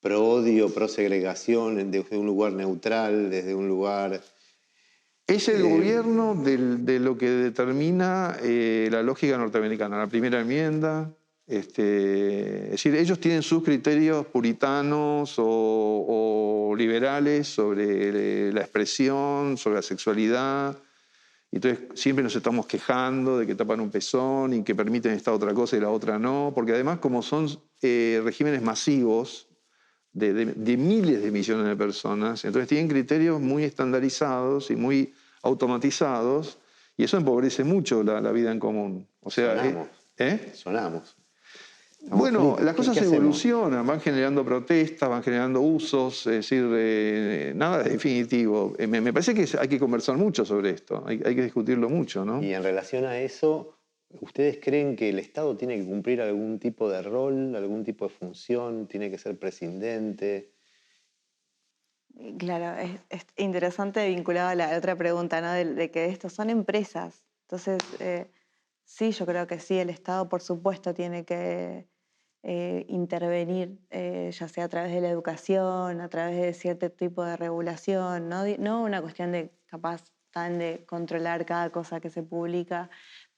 D: pro odio, pro segregación, desde un lugar neutral, desde un lugar...
C: Es el gobierno de lo que determina la lógica norteamericana, la primera enmienda. Es decir, ellos tienen sus criterios puritanos o liberales sobre la expresión, sobre la sexualidad. Entonces siempre nos estamos quejando de que tapan un pezón y que permiten esta otra cosa y la otra no, porque además como son regímenes masivos de miles de millones de personas, entonces tienen criterios muy estandarizados y muy automatizados y eso empobrece mucho la vida en común. O sea,
D: Sonamos.
C: ¿eh?
D: Sonamos.
C: Bueno,
D: fritos.
C: las cosas
D: ¿Qué
C: se
D: hacemos?
C: evolucionan, van generando protestas, van generando usos, es decir, nada es definitivo. Me parece que hay que conversar mucho sobre esto, hay que discutirlo mucho, ¿no?
D: Y en relación a eso, ¿ustedes creen que el Estado tiene que cumplir algún tipo de rol, algún tipo de función? ¿Tiene que ser prescindente?
B: Y claro, es interesante vinculado a la otra pregunta, ¿no? De que estos son empresas. Entonces, sí, yo creo que sí, el Estado, por supuesto, tiene que intervenir, ya sea a través de la educación, a través de cierto tipo de regulación, no una cuestión de capaz tan de controlar cada cosa que se publica,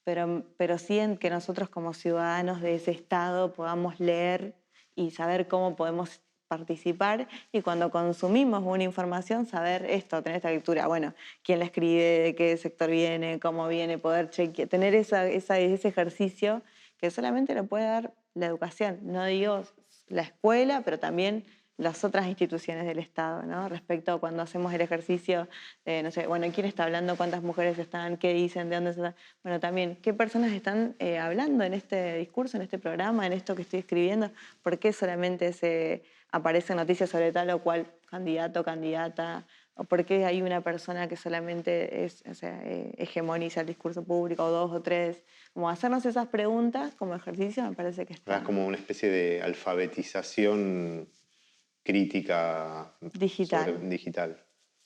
B: pero sí en que nosotros como ciudadanos de ese Estado podamos leer y saber cómo podemos participar y cuando consumimos una información saber esto, tener esta lectura, bueno, quién la escribe, de qué sector viene, cómo viene, poder chequear, tener ese ejercicio que solamente lo puede dar la educación, no digo la escuela, pero también las otras instituciones del Estado, ¿no? Respecto a cuando hacemos el ejercicio, no sé, bueno, ¿quién está hablando? ¿Cuántas mujeres están? ¿Qué dicen? ¿De dónde están? Bueno, también, ¿qué personas están hablando en este discurso, en este programa, en esto que estoy escribiendo? ¿Por qué solamente aparecen noticias sobre tal o cual candidato o candidata? ¿O por qué hay una persona que solamente hegemoniza el discurso público, o dos o tres? Como hacernos esas preguntas como ejercicio me parece que está...
D: Es como una especie de alfabetización crítica
B: Digital.
D: digital.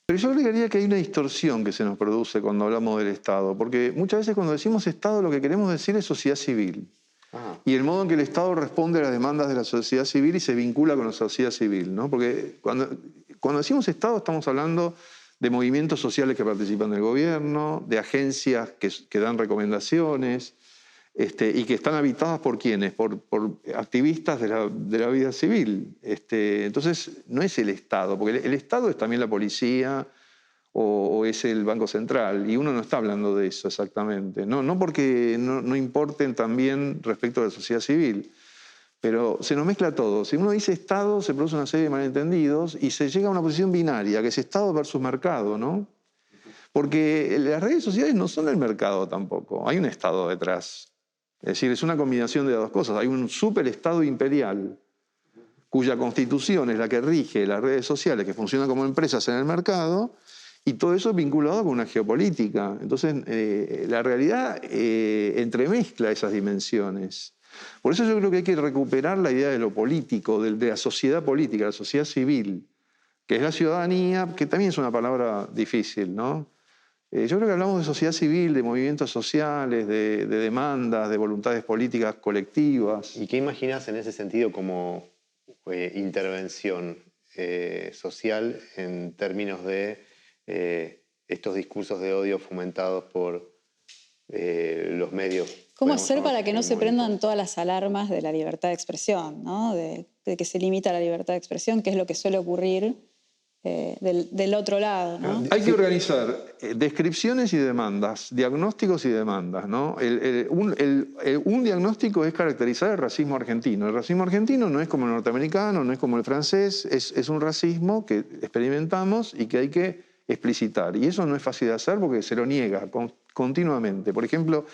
C: Pero yo agregaría que hay una distorsión que se nos produce cuando hablamos del Estado, porque muchas veces cuando decimos Estado lo que queremos decir es sociedad civil.
D: Ah,
C: Y el modo en que el Estado responde a las demandas de la sociedad civil y se vincula con la sociedad civil, ¿no? Porque cuando decimos Estado estamos hablando de movimientos sociales que participan del gobierno, de agencias que dan recomendaciones, y que están habitadas por ¿quiénes? Por activistas de la vida civil. Entonces no es el Estado, porque el Estado es también la policía o es el Banco Central, y uno no está hablando de eso exactamente. No porque no importen también respecto a la sociedad civil, pero se nos mezcla todo. Si uno dice Estado, se produce una serie de malentendidos y se llega a una posición binaria, que es Estado versus mercado, ¿no? Porque las redes sociales no son el mercado tampoco, hay un Estado detrás. Es decir, es una combinación de las dos cosas. Hay un superestado imperial cuya constitución es la que rige las redes sociales, que funcionan como empresas en el mercado, y todo eso vinculado con una geopolítica. Entonces, la realidad entremezcla esas dimensiones. Por eso yo creo que hay que recuperar la idea de lo político, de la sociedad política, la sociedad civil, que es la ciudadanía, que también es una palabra difícil, ¿no? Yo creo que hablamos de sociedad civil, de movimientos sociales, de demandas, de voluntades políticas colectivas.
D: ¿y qué imaginas en ese sentido como intervención social en términos de estos discursos de odio fomentados por los medios?
A: ¿Cómo
D: podemos
A: hacer
D: llamarlos
A: para que no se
D: hegemónicos?
A: prendan todas las alarmas de la libertad de expresión, ¿no? De que se limita la libertad de expresión, que es lo que suele ocurrir del otro lado, ¿no?
C: Hay que organizar descripciones y demandas, diagnósticos y demandas, ¿no? Un diagnóstico es caracterizar el racismo argentino. El racismo argentino no es como el norteamericano, no es como el francés, es un racismo que experimentamos y que hay que explicitar. Y eso no es fácil de hacer porque se lo niega continuamente. Por ejemplo,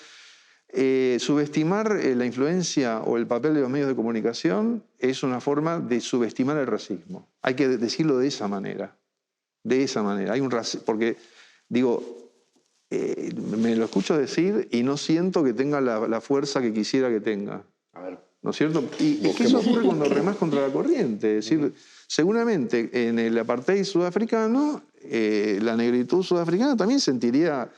C: subestimar la influencia o el papel de los medios de comunicación es una forma de subestimar el racismo. Hay que decirlo de esa manera. De esa manera. Hay un racismo, porque, digo, me lo escucho decir y no siento que tenga la fuerza que quisiera que tenga.
D: A ver,
C: ¿No es cierto? Y es que eso ocurre cuando remás contra la corriente. Es decir, seguramente en el apartheid sudafricano la negritud sudafricana también sentiría...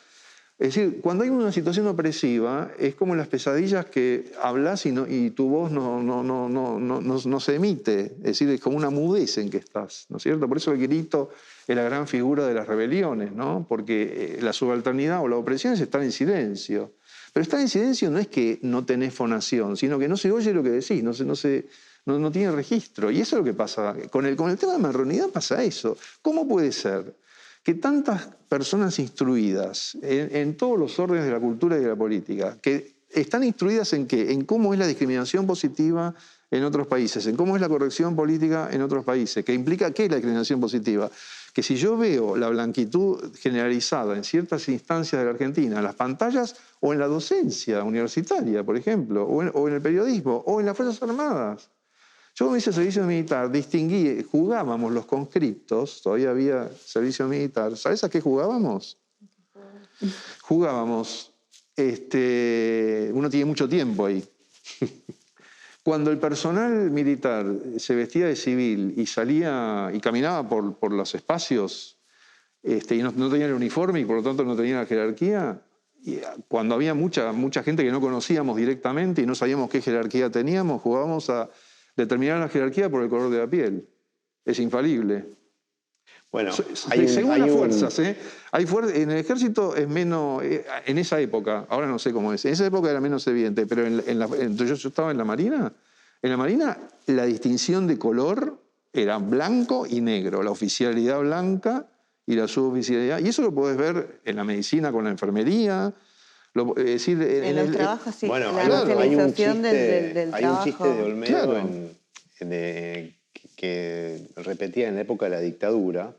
C: Es decir, cuando hay una situación opresiva, es como las pesadillas que hablas y tu voz no se emite. Es decir, es como una mudez en que estás, ¿no es cierto? Por eso el grito es la gran figura de las rebeliones, ¿no? Porque la subalternidad o la opresión es estar en silencio. Pero estar en silencio no es que no tenés fonación, sino que no se oye lo que decís, no tiene registro. Y eso es lo que pasa. Con el tema de marronidad pasa eso. ¿Cómo puede ser que tantas personas instruidas en todos los órdenes de la cultura y de la política, que están instruidas en qué? En cómo es la discriminación positiva en otros países, en cómo es la corrección política en otros países, que implica qué es la discriminación positiva? Que si yo veo la blanquitud generalizada en ciertas instancias de la Argentina, en las pantallas o en la docencia universitaria, por ejemplo, o en el periodismo, o en las Fuerzas Armadas. Yo cuando hice servicio militar distinguí, jugábamos los conscriptos, todavía había servicio militar. ¿Sabes a qué jugábamos? Jugábamos, uno tiene mucho tiempo ahí. Cuando el personal militar se vestía de civil y salía y caminaba por los espacios y no tenía el uniforme y por lo tanto no tenía la jerarquía, y cuando había mucha gente que no conocíamos directamente y no sabíamos qué jerarquía teníamos, jugábamos a determinar la jerarquía por el color de la piel. Es infalible.
D: Bueno,
C: según las fuerzas, en el ejército es menos, en esa época, ahora no sé cómo es, en esa época era menos evidente, pero yo estaba en la Marina la distinción de color era blanco y negro, la oficialidad blanca y la suboficialidad, y eso lo podés ver en la medicina con la enfermería, es decir,
B: en los trabajos, sí.
D: Bueno,
B: la
C: claro,
B: racialización del
D: hay
B: trabajo.
D: un chiste de Olmedo
C: Claro.
D: que repetía en la época de la dictadura,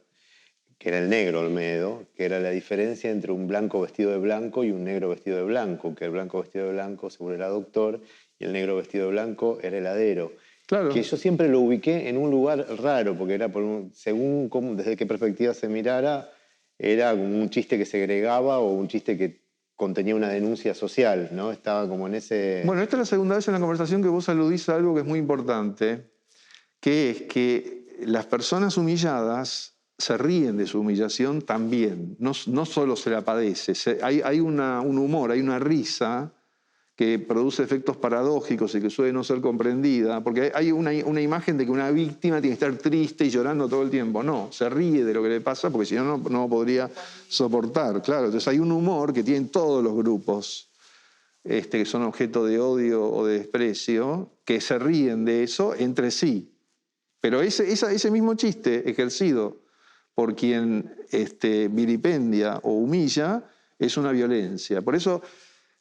D: que era el negro Olmedo, que era la diferencia entre un blanco vestido de blanco y un negro vestido de blanco, que el blanco vestido de blanco seguro era doctor y el negro vestido de blanco era heladero.
C: Claro.
D: Que yo siempre lo ubiqué en un lugar raro, porque era según desde qué perspectiva se mirara, era un chiste que segregaba o un chiste que contenía una denuncia social, ¿no? Estaba como en ese...
C: Bueno, esta es la segunda vez en la conversación que vos aludís a algo que es muy importante, que es que las personas humilladas se ríen de su humillación también, no solo se la padece, hay un humor, hay una risa que produce efectos paradójicos y que suele no ser comprendida, porque hay una imagen de que una víctima tiene que estar triste y llorando todo el tiempo. No, se ríe de lo que le pasa porque si no, no podría soportar. Claro, entonces hay un humor que tienen todos los grupos que son objeto de odio o de desprecio, que se ríen de eso entre sí. Pero ese mismo chiste ejercido por quien vilipendia o humilla es una violencia. Por eso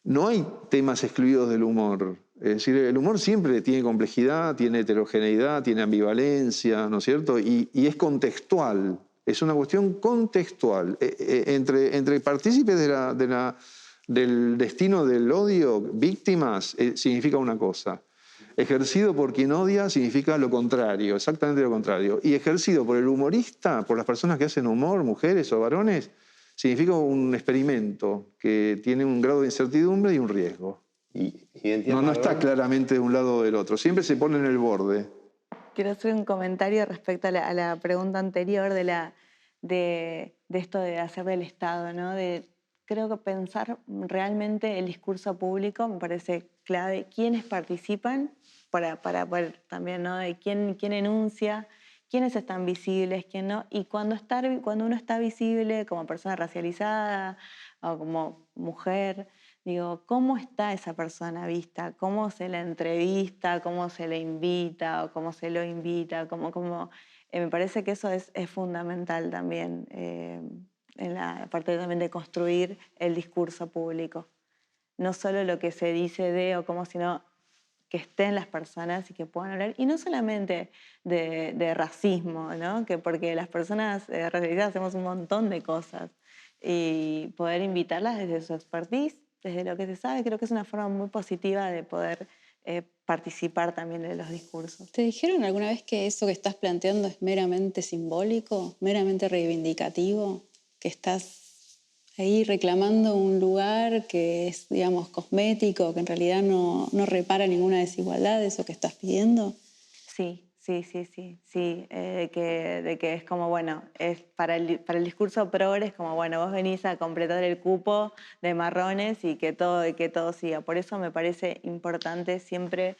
C: no hay temas excluidos del humor. Es decir, el humor siempre tiene complejidad, tiene heterogeneidad, tiene ambivalencia, ¿no es cierto? Y es contextual, es una cuestión contextual. Entre partícipes del destino del odio, víctimas, significa una cosa. Ejercido por quien odia significa lo contrario, exactamente lo contrario. Y ejercido por el humorista, por las personas que hacen humor, mujeres o varones, significa un experimento que tiene un grado de incertidumbre y un riesgo. No está claramente de un lado o del otro, siempre se pone en el borde.
B: Quiero hacer un comentario respecto a la pregunta anterior de esto de hacer del Estado, ¿no? Creo que pensar realmente el discurso público me parece clave. ¿Quiénes participan? Para poder también, ¿no? De quién enuncia, quiénes están visibles, quién no. Y cuando uno está visible como persona racializada o como mujer, digo, ¿cómo está esa persona vista? ¿Cómo se la entrevista? ¿Cómo se le invita? ¿O cómo se lo invita? Me parece que eso es fundamental también en la parte también de construir el discurso público. No solo lo que se dice de o cómo, sino que estén las personas y que puedan hablar. Y no solamente de racismo, ¿no? Porque las personas racializadas hacemos un montón de cosas. Y poder invitarlas desde su expertise, desde lo que se sabe, creo que es una forma muy positiva de poder participar también de los discursos.
A: ¿Te dijeron alguna vez que eso que estás planteando es meramente simbólico, meramente reivindicativo? Que estás ahí reclamando un lugar que es, digamos, cosmético, que en realidad no repara ninguna desigualdad, eso que estás pidiendo.
B: Sí, Sí, de que es como, bueno, es para el discurso progre es como, bueno, vos venís a completar el cupo de marrones y que todo siga. Por eso me parece importante siempre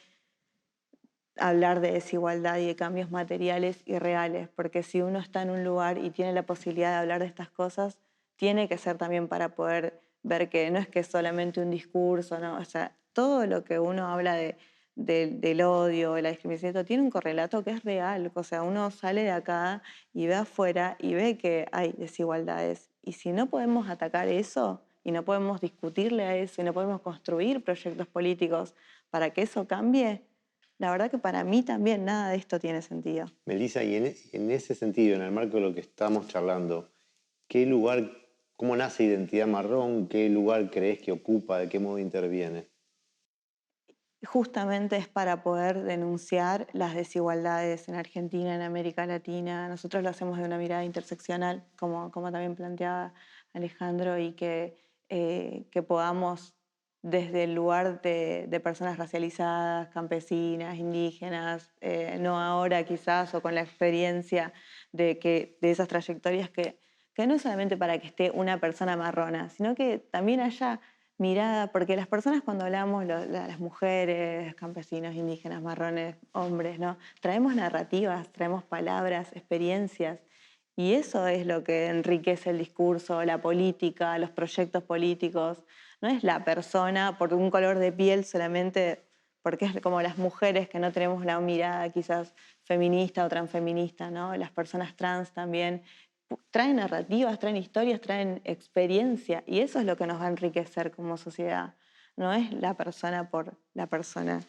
B: hablar de desigualdad y de cambios materiales y reales, porque si uno está en un lugar y tiene la posibilidad de hablar de estas cosas, tiene que ser también para poder ver que no es que es solamente un discurso, ¿no? O sea, todo lo que uno habla del odio, de la discriminación, todo tiene un correlato que es real. O sea, uno sale de acá y ve afuera y ve que hay desigualdades. Y si no podemos atacar eso y no podemos discutirle a eso y no podemos construir proyectos políticos para que eso cambie, la verdad que para mí también nada de esto tiene sentido.
D: Melissa, y en ese sentido, en el marco de lo que estamos charlando, ¿qué lugar, cómo nace Identidad Marrón? ¿Qué lugar crees que ocupa? ¿De qué modo interviene?
B: Justamente es para poder denunciar las desigualdades en Argentina, en América Latina. Nosotros lo hacemos de una mirada interseccional, como también planteaba Alejandro, y que podamos, desde el lugar de personas racializadas, campesinas, indígenas, no ahora quizás, o con la experiencia de esas trayectorias, que no es solamente para que esté una persona marrona, sino que también haya mirada, porque las personas cuando hablamos, las mujeres, campesinos, indígenas, marrones, hombres, ¿no? Traemos narrativas, traemos palabras, experiencias, y eso es lo que enriquece el discurso, la política, los proyectos políticos. No es la persona por un color de piel solamente, porque es como las mujeres que no tenemos una mirada quizás feminista o transfeminista, ¿no? Las personas trans también traen narrativas, traen historias, traen experiencia, y eso es lo que nos va a enriquecer como sociedad. No es la persona por la persona.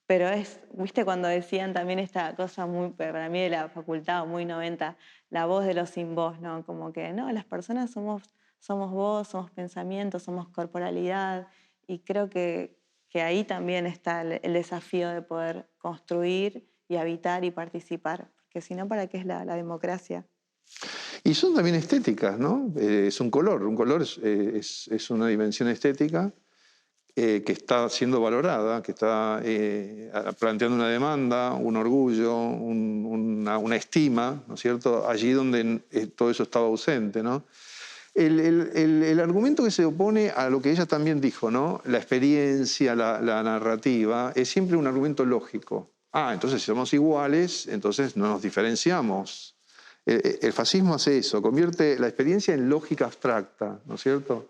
B: Pero es, viste cuando decían también esta cosa muy, para mí de la facultad, muy 90, la voz de los sin voz, ¿no? Como que, no, las personas somos voz, somos pensamiento, somos corporalidad, y creo que ahí también está el desafío de poder construir y habitar y participar, porque si no, ¿para qué es la democracia?
C: Y son también estéticas, ¿no? Es un color es una dimensión estética que está siendo valorada, que está planteando una demanda, un orgullo, una estima, ¿no es cierto? Allí donde todo eso estaba ausente, ¿no? El argumento que se opone a lo que ella también dijo, ¿no? La experiencia, la narrativa, es siempre un argumento lógico. Entonces si somos iguales, entonces no nos diferenciamos. El fascismo hace eso, convierte la experiencia en lógica abstracta, ¿no es cierto?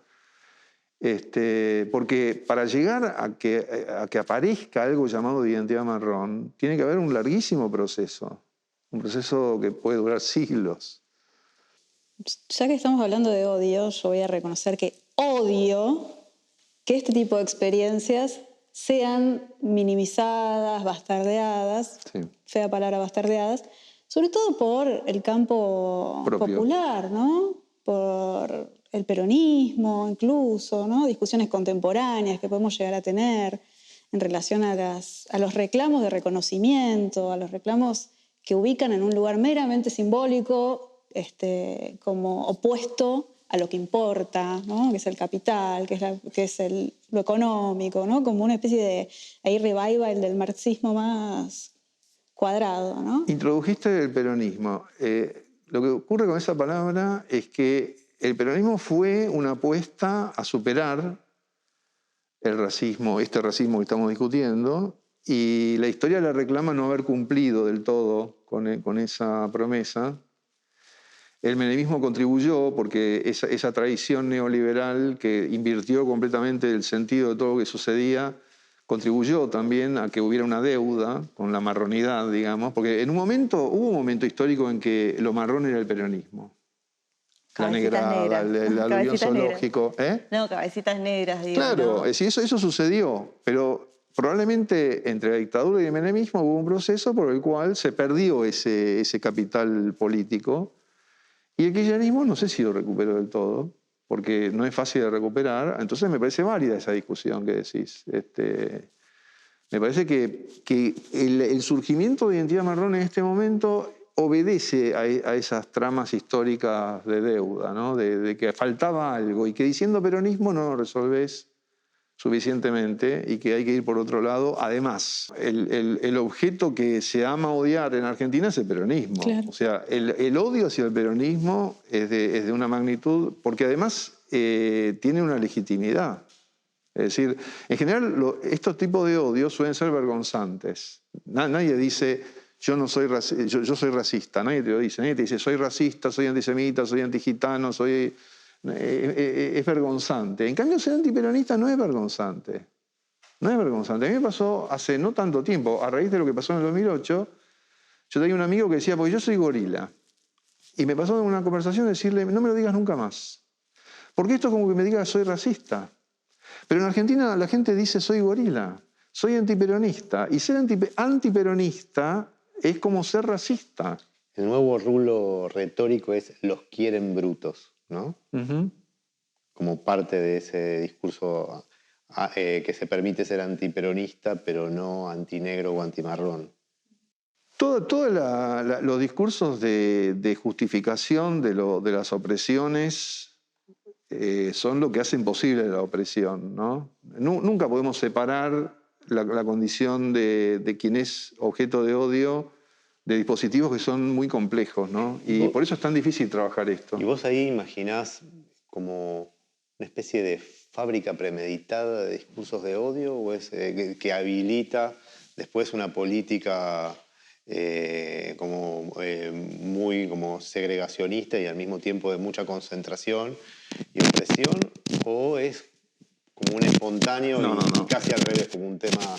C: Porque para llegar a que aparezca algo llamado identidad marrón, tiene que haber un larguísimo proceso, un proceso que puede durar siglos.
A: Ya que estamos hablando de odio, yo voy a reconocer que odio que este tipo de experiencias sean minimizadas, bastardeadas,
C: Sí.
A: fea palabra, bastardeadas, sobre todo por el campo
C: Propio.
A: popular, ¿no? Por el peronismo incluso, ¿no? Discusiones contemporáneas que podemos llegar a tener en relación a los reclamos de reconocimiento, a los reclamos que ubican en un lugar meramente simbólico, como opuesto a lo que importa, ¿no? Que es el capital, que es lo económico, ¿no? Como una especie de revival del marxismo más cuadrado, ¿no?
C: Introdujiste el peronismo. Lo que ocurre con esa palabra es que el peronismo fue una apuesta a superar el racismo, este racismo que estamos discutiendo, y la historia la reclama no haber cumplido del todo con esa promesa. El menemismo contribuyó porque esa tradición neoliberal que invirtió completamente el sentido de todo lo que sucedía, contribuyó también a que hubiera una deuda con la marronidad, digamos, porque hubo un momento histórico en que lo marrón era el peronismo. La
B: Cabecitas
C: negrada,
B: negras.
C: el aluvión
B: Cabecitas negras.
C: zoológico.
B: No, cabecitas negras, digo.
C: Claro,
B: No.
C: eso sucedió, pero probablemente entre la dictadura y el menemismo hubo un proceso por el cual se perdió ese capital político. Y el kirchnerismo no sé si lo recuperó del todo, porque no es fácil de recuperar. Entonces me parece válida esa discusión que decís. Me parece que el surgimiento de identidad marrón en este momento obedece a esas tramas históricas de deuda, ¿no? De que faltaba algo y que diciendo peronismo no lo resolvés suficientemente y que hay que ir por otro lado. Además, el objeto que se ama odiar en Argentina es el peronismo.
A: Claro.
C: O sea, el odio hacia el peronismo es de una magnitud, porque además tiene una legitimidad. Es decir, en general estos tipos de odios suelen ser vergonzantes. Nadie dice, yo soy racista, nadie te lo dice. Nadie te dice, soy racista, soy antisemita, soy antigitano, soy... es vergonzante. En cambio, ser antiperonista no es vergonzante. No es vergonzante. A mí me pasó hace no tanto tiempo, a raíz de lo que pasó en el 2008, yo tenía un amigo que decía, porque yo soy gorila. Y me pasó en una conversación decirle, no me lo digas nunca más. Porque esto es como que me diga, soy racista. Pero en Argentina la gente dice, soy gorila, soy antiperonista. Y ser antiperonista es como ser racista.
D: El nuevo rulo retórico es los quieren brutos, ¿no?
C: Uh-huh.
D: Como parte de ese discurso que se permite ser antiperonista, pero no antinegro o antimarrón.
C: Todos los discursos de justificación de las opresiones son lo que hacen posible la opresión, ¿no? Nunca podemos separar la condición de quien es objeto de odio de dispositivos que son muy complejos, ¿no? Y por eso es tan difícil trabajar esto.
D: ¿Y vos ahí imaginás como una especie de fábrica premeditada de discursos de odio o es que habilita después una política muy como segregacionista y al mismo tiempo de mucha concentración y opresión, o es como un espontáneo y casi al revés, como un tema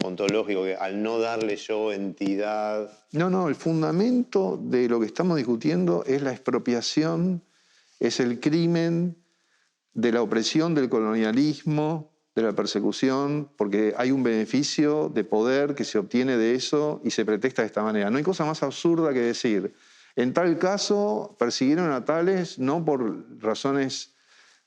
D: ontológico que al no darle yo entidad...
C: No, el fundamento de lo que estamos discutiendo es la expropiación, es el crimen de la opresión, del colonialismo, de la persecución, porque hay un beneficio de poder que se obtiene de eso y se pretexta de esta manera. No hay cosa más absurda que decir, en tal caso persiguieron a tales no por razones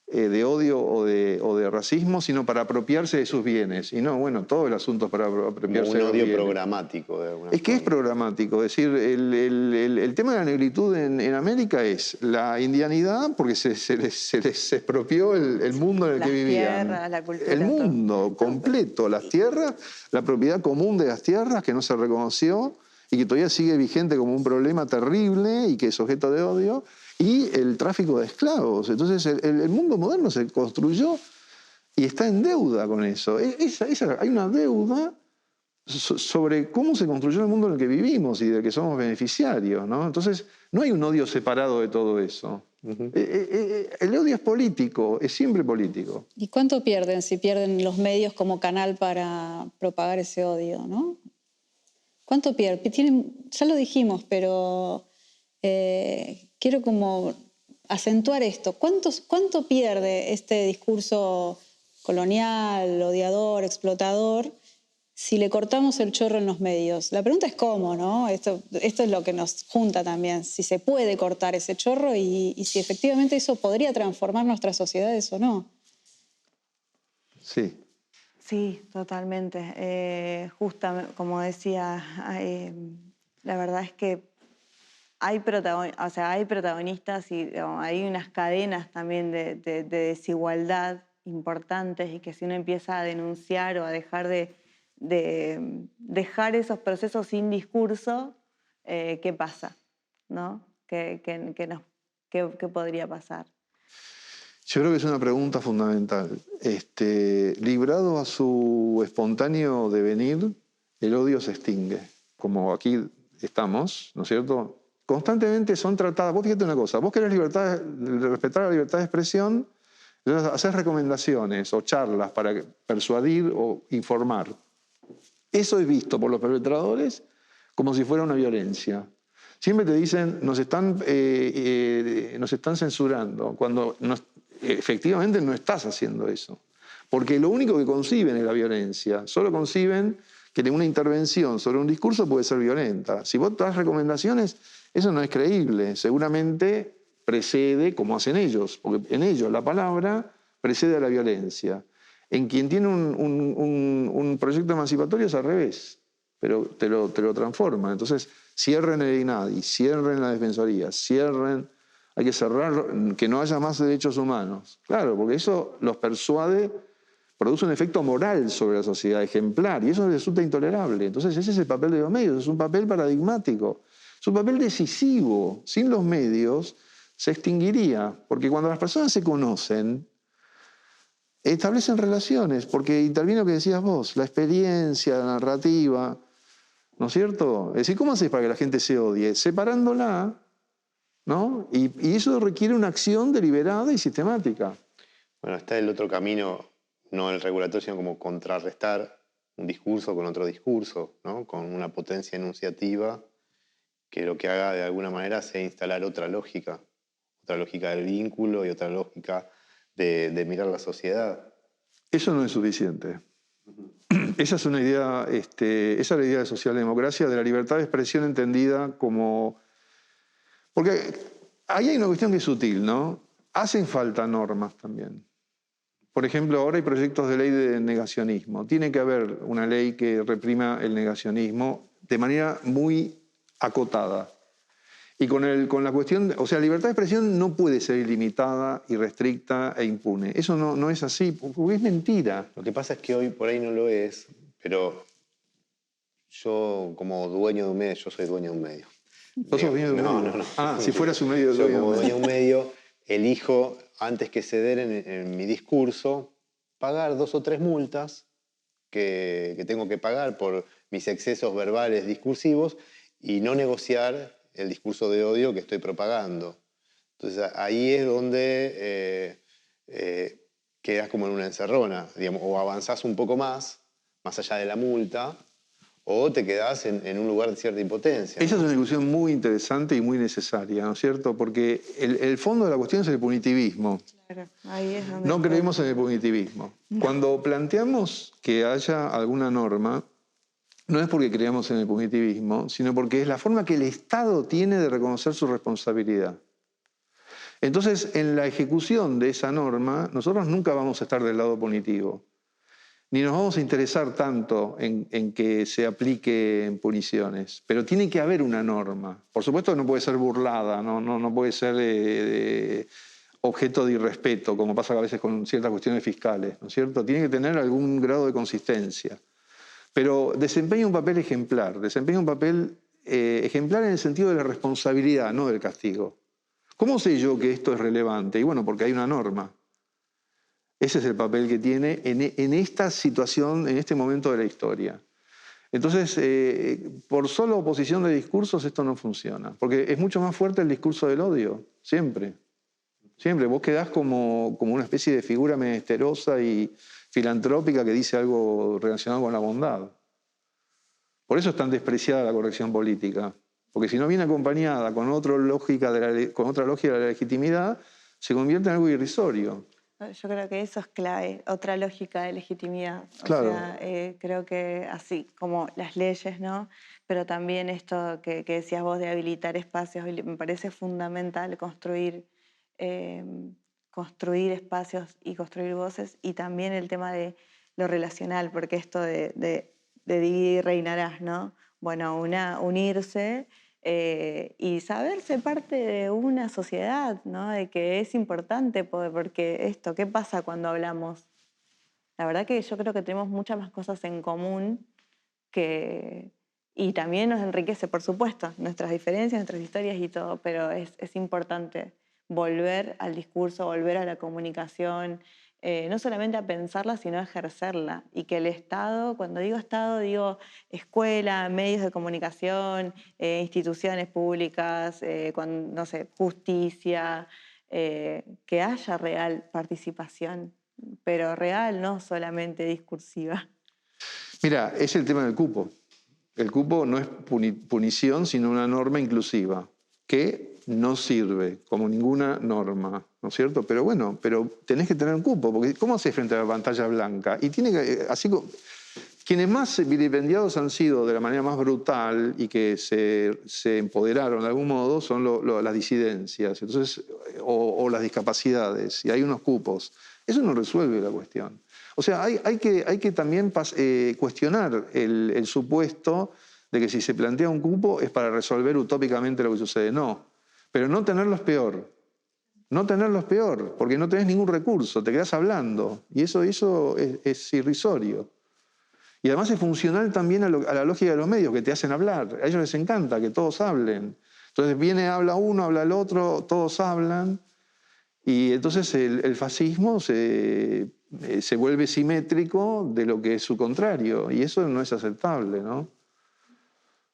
C: de odio o de racismo, sino para apropiarse de sus bienes. Y no, bueno, todo el asunto es para apropiarse de los bienes.
D: Un odio programático. De alguna
C: es que
D: forma.
C: es programático. Es decir, el tema de la negritud en América es la indianidad, porque se les expropió el mundo en el que vivían.
B: Las tierras, la cultura.
C: El mundo completo, las tierras, la propiedad común de las tierras que no se reconoció y que todavía sigue vigente como un problema terrible y que es objeto de odio, y el tráfico de esclavos. Entonces el mundo moderno se construyó y está en deuda con eso. Hay una deuda sobre cómo se construyó el mundo en el que vivimos y del que somos beneficiarios, ¿no? Entonces no hay un odio separado de todo eso. Uh-huh. El odio es político, es siempre político.
A: ¿Y cuánto pierden si pierden los medios como canal para propagar ese odio, ¿no? ¿Cuánto pierden? Ya lo dijimos, pero quiero como acentuar esto. ¿Cuánto pierde este discurso colonial, odiador, explotador, si le cortamos el chorro en los medios? La pregunta es cómo, ¿no? Esto es lo que nos junta también, si se puede cortar ese chorro y si efectivamente eso podría transformar nuestras sociedades o no.
C: Sí.
B: Sí, totalmente. Justamente, como decía, la verdad es que hay protagonistas y hay unas cadenas también de desigualdad importantes y que si uno empieza a denunciar o a dejar dejar esos procesos sin discurso, ¿qué pasa? ¿No? ¿Qué podría pasar?
C: Yo creo que es una pregunta fundamental. Librado a su espontáneo devenir, el odio se extingue. Como aquí estamos, ¿no es cierto? Constantemente son tratadas. Vos fíjate una cosa, vos querés respetar la libertad de expresión, haces recomendaciones o charlas para persuadir o informar. Eso es visto por los perpetradores como si fuera una violencia. Siempre te dicen, nos están censurando, cuando efectivamente no estás haciendo eso. Porque lo único que conciben es la violencia. Solo conciben que una intervención sobre un discurso puede ser violenta. Si vos das recomendaciones, eso no es creíble. Seguramente precede, como hacen ellos, porque en ellos la palabra precede a la violencia. En quien tiene un proyecto emancipatorio es al revés, pero te lo transforma. Entonces, cierren el INADI, cierren la Defensoría, hay que cerrar, que no haya más derechos humanos. Claro, porque eso los persuade produce un efecto moral sobre la sociedad, ejemplar, y eso resulta intolerable. Entonces ese es el papel de los medios, es un papel paradigmático, es un papel decisivo. Sin los medios se extinguiría, porque cuando las personas se conocen, establecen relaciones, porque interviene lo que decías vos, la experiencia, la narrativa, ¿no es cierto? Es decir, ¿cómo haces para que la gente se odie? Separándola, ¿no? Y eso requiere una acción deliberada y sistemática.
D: Bueno, está el otro camino, no el regulatorio, sino como contrarrestar un discurso con otro discurso, ¿no? Con una potencia enunciativa que lo que haga de alguna manera sea instalar otra lógica del vínculo y otra lógica de mirar la sociedad.
C: Eso no es suficiente. Esa es una idea, esa es la idea de socialdemocracia, de la libertad de expresión entendida como... Porque ahí hay una cuestión que es sutil, ¿no? Hacen falta normas también. Por ejemplo, ahora hay proyectos de ley de negacionismo. Tiene que haber una ley que reprima el negacionismo de manera muy acotada. Y con la cuestión, o sea, la libertad de expresión no puede ser ilimitada, irrestricta e impune. Eso no es así, porque es mentira.
D: Lo que pasa es que hoy por ahí no lo es, pero yo como dueño de un medio, yo soy dueño de un medio.
C: ¿Vos sos dueño de un medio?
D: No.
C: Ah, si fueras un medio,
D: yo como dueño de un medio, elijo, antes que ceder en mi discurso, pagar 2 o 3 multas que tengo que pagar por mis excesos verbales discursivos y no negociar el discurso de odio que estoy propagando. Entonces ahí es donde quedas como en una encerrona, digamos, o avanzás un poco más allá de la multa, o te quedás en un lugar de cierta impotencia.
C: Esa es una discusión muy interesante y muy necesaria, ¿no es cierto? Porque el fondo de la cuestión es el punitivismo.
B: Claro, ahí es donde
C: No
B: está.
C: creemos en el punitivismo. Cuando planteamos que haya alguna norma, no es porque creamos en el punitivismo, sino porque es la forma que el Estado tiene de reconocer su responsabilidad. Entonces, en la ejecución de esa norma, nosotros nunca vamos a estar del lado punitivo, ni nos vamos a interesar tanto en que se apliquen puniciones, pero tiene que haber una norma. Por supuesto no puede ser burlada, no puede ser objeto de irrespeto, como pasa a veces con ciertas cuestiones fiscales, ¿no es cierto? Tiene que tener algún grado de consistencia. Pero desempeña un papel ejemplar, desempeña un papel ejemplar en el sentido de la responsabilidad, no del castigo. ¿Cómo sé yo que esto es relevante? Y bueno, porque hay una norma. Ese es el papel que tiene en esta situación, en este momento de la historia. Entonces, por solo oposición de discursos esto no funciona, porque es mucho más fuerte el discurso del odio, siempre. Siempre, vos quedás como una especie de figura menesterosa y filantrópica que dice algo relacionado con la bondad. Por eso es tan despreciada la corrección política, porque si no viene acompañada con otra lógica de la legitimidad, se convierte en algo irrisorio.
B: Yo creo que eso es clave, otra lógica de legitimidad.
C: Claro.
B: O sea, creo que así como las leyes, ¿no? Pero también esto que decías vos de habilitar espacios, me parece fundamental construir espacios y construir voces, y también el tema de lo relacional, porque esto de dividir y reinarás, ¿no? Bueno, unirse y saberse parte de una sociedad, ¿no? De que es importante, porque esto, ¿qué pasa cuando hablamos? La verdad que yo creo que tenemos muchas más cosas en común y también nos enriquece, por supuesto, nuestras diferencias, nuestras historias y todo, pero es importante volver al discurso, volver a la comunicación, no solamente a pensarla, sino a ejercerla. Y que el Estado, cuando digo Estado, digo escuela, medios de comunicación, instituciones públicas, no sé, justicia, que haya real participación, pero real, no solamente discursiva.
C: Mira, es el tema del cupo. El cupo no es punición, sino una norma inclusiva, que no sirve como ninguna norma, ¿no es cierto? Pero bueno, tenés que tener un cupo, porque ¿cómo haces frente a la pantalla blanca? Y tiene que, así como quienes más vilipendiados han sido de la manera más brutal y que se empoderaron de algún modo son las disidencias, entonces, o las discapacidades, y hay unos cupos. Eso no resuelve la cuestión. O sea, hay que también cuestionar el supuesto de que si se plantea un cupo es para resolver utópicamente lo que sucede. No, pero no tenerlo es peor. No tenerlo es peor, porque no tenés ningún recurso, te quedás hablando. Y eso es irrisorio. Y además es funcional también a la lógica de los medios, que te hacen hablar. A ellos les encanta que todos hablen. Entonces habla uno, habla el otro, todos hablan. Y entonces el fascismo se vuelve simétrico de lo que es su contrario. Y eso no es aceptable, ¿no?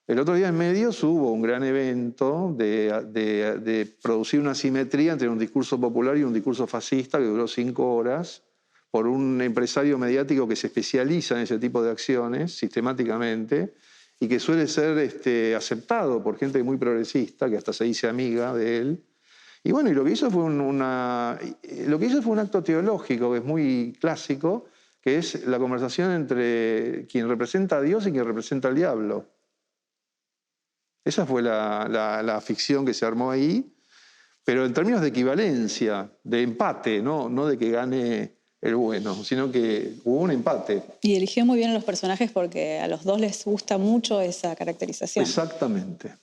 C: El otro día en medios hubo un gran evento de producir una simetría entre un discurso popular y un discurso fascista que duró 5 horas por un empresario mediático que se especializa en ese tipo de acciones sistemáticamente y que suele ser aceptado por gente muy progresista, que hasta se dice amiga de él. Y bueno, y lo que hizo fue un acto teológico que es muy clásico, que es la conversación entre quien representa a Dios y quien representa al diablo. Esa fue la ficción que se armó ahí, pero en términos de equivalencia, de empate, no de que gane el bueno, sino que hubo un empate.
A: Y eligió muy bien a los personajes porque a los dos les gusta mucho esa caracterización.
C: Exactamente.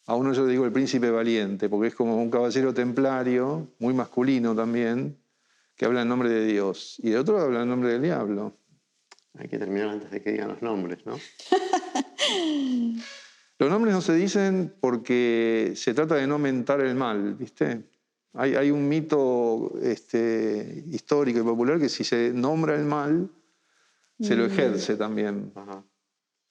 C: A uno yo le digo el príncipe valiente, porque es como un caballero templario, muy masculino también, que habla en nombre de Dios, y el otro habla en nombre del diablo.
D: Hay que terminar antes de que digan los nombres, ¿no?
C: Los nombres no se dicen porque se trata de no mentar el mal, ¿viste? Hay un mito histórico y popular que si se nombra el mal, se lo ejerce también.
D: Ajá.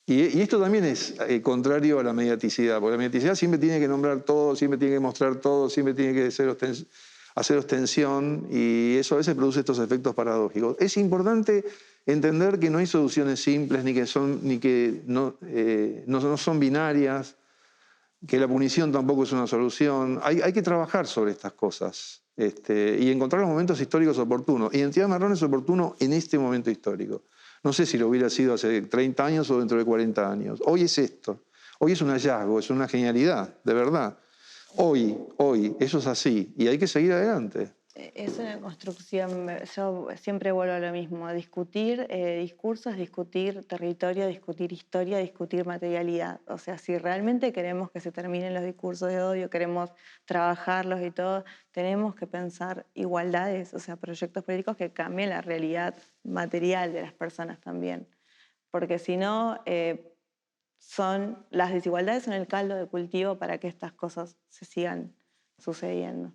C: Y esto también es contrario a la mediaticidad, porque la mediaticidad siempre tiene que nombrar todo, siempre tiene que mostrar todo, siempre tiene que hacer ostensión, y eso a veces produce estos efectos paradójicos. Es importante entender que no hay soluciones simples, ni que no son binarias, que la punición tampoco es una solución. Hay que trabajar sobre estas cosas y encontrar los momentos históricos oportunos. Identidad Marrón es oportuno en este momento histórico. No sé si lo hubiera sido hace 30 años o dentro de 40 años. Hoy es esto. Hoy es un hallazgo, es una genialidad, de verdad. Hoy, eso es así y hay que seguir adelante.
B: Es una construcción, yo siempre vuelvo a lo mismo, a discutir discursos, discutir territorio, discutir historia, discutir materialidad. O sea, si realmente queremos que se terminen los discursos de odio, queremos trabajarlos y todo, tenemos que pensar igualdades, o sea, proyectos políticos que cambien la realidad material de las personas también. Porque si no, las desigualdades son el caldo de cultivo para que estas cosas se sigan sucediendo.